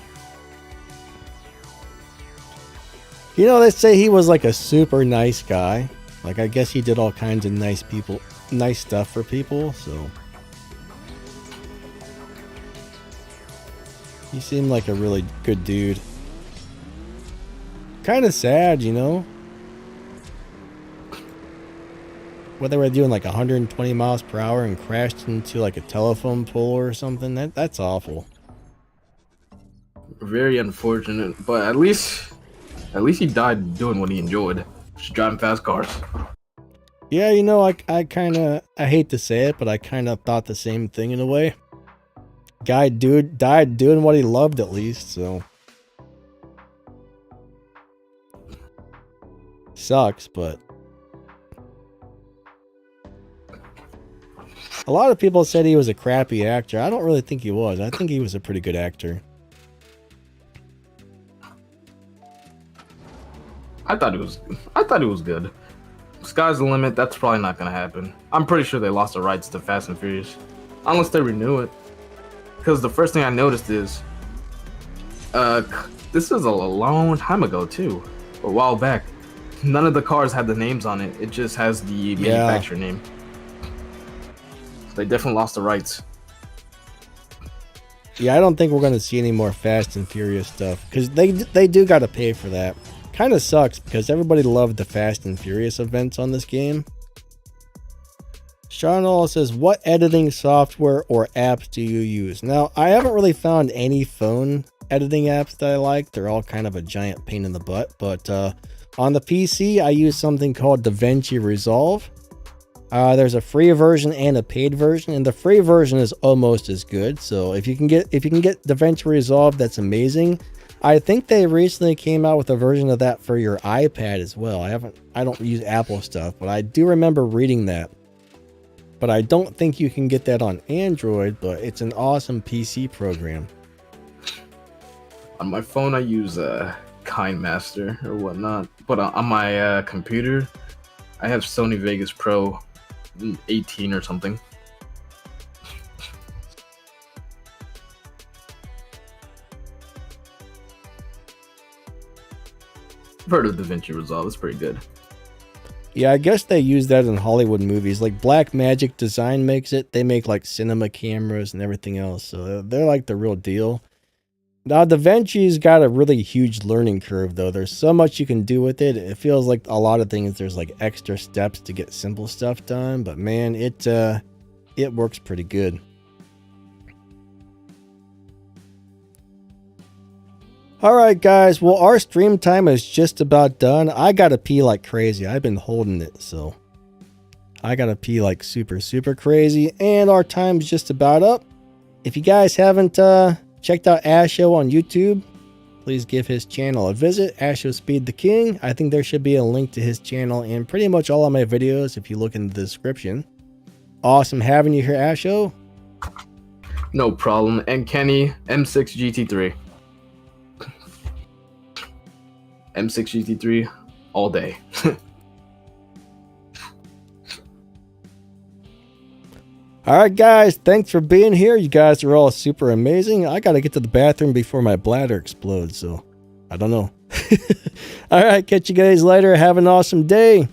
You know, they say he was like a super nice guy. Like, I guess he did all kinds of nice stuff for people, so. He seemed like a really good dude. Kind of sad, you know? What they were doing like 120 miles per hour and crashed into like a telephone pole or something. That's awful. Very unfortunate, but at least he died doing what he enjoyed, just driving fast cars. Yeah, you know, I hate to say it, but I kind of thought the same thing in a way. Died doing what he loved at least, so. Sucks, but. A lot of people said he was a crappy actor. I don't really think he was. I think he was a pretty good actor. I thought it was good. Sky's the limit. That's probably not gonna happen. I'm pretty sure they lost the rights to Fast and Furious, unless they renew it. Because the first thing I noticed is, this is a long time ago too, a while back. None of the cars had the names on it. It just has the manufacturer name. They definitely lost the rights. Yeah, I don't think we're going to see any more Fast and Furious stuff. Because they do got to pay for that. Kind of sucks because everybody loved the Fast and Furious events on this game. Sean All says, what editing software or apps do you use? Now, I haven't really found any phone editing apps that I like. They're all kind of a giant pain in the butt. But on the PC, I use something called DaVinci Resolve. There's a free version and a paid version, and the free version is almost as good. So if you can get DaVinci Resolve, that's amazing. I think they recently came out with a version of that for your iPad as well. I don't use Apple stuff, but I do remember reading that. But I don't think you can get that on Android, but it's an awesome PC program. On my phone, I use KineMaster or whatnot, but on my computer, I have Sony Vegas Pro 18 or something. I've heard of DaVinci Resolve. It's pretty good. Yeah, I guess they use that in Hollywood movies. Like Black Magic Design makes it. They make like cinema cameras and everything else. So they're like the real deal. Now, DaVinci's got a really huge learning curve, though. There's so much you can do with it. It feels like a lot of things, there's like extra steps to get simple stuff done. But man, it works pretty good. All right, guys. Well, our stream time is just about done. I gotta pee like crazy. I've been holding it, so I gotta pee like super, super crazy. And our time's just about up. If you guys haven't checked out Asho on YouTube, please give his channel a visit. Asho Speed the King. I think there should be a link to his channel in pretty much all of my videos if you look in the description. Awesome having you here, Asho. No problem. And Kenny, M6 GT3. M6 GT3 all day. All right, guys. Thanks for being here. You guys are all super amazing. I got to get to the bathroom before my bladder explodes, so I don't know. All right. Catch you guys later. Have an awesome day.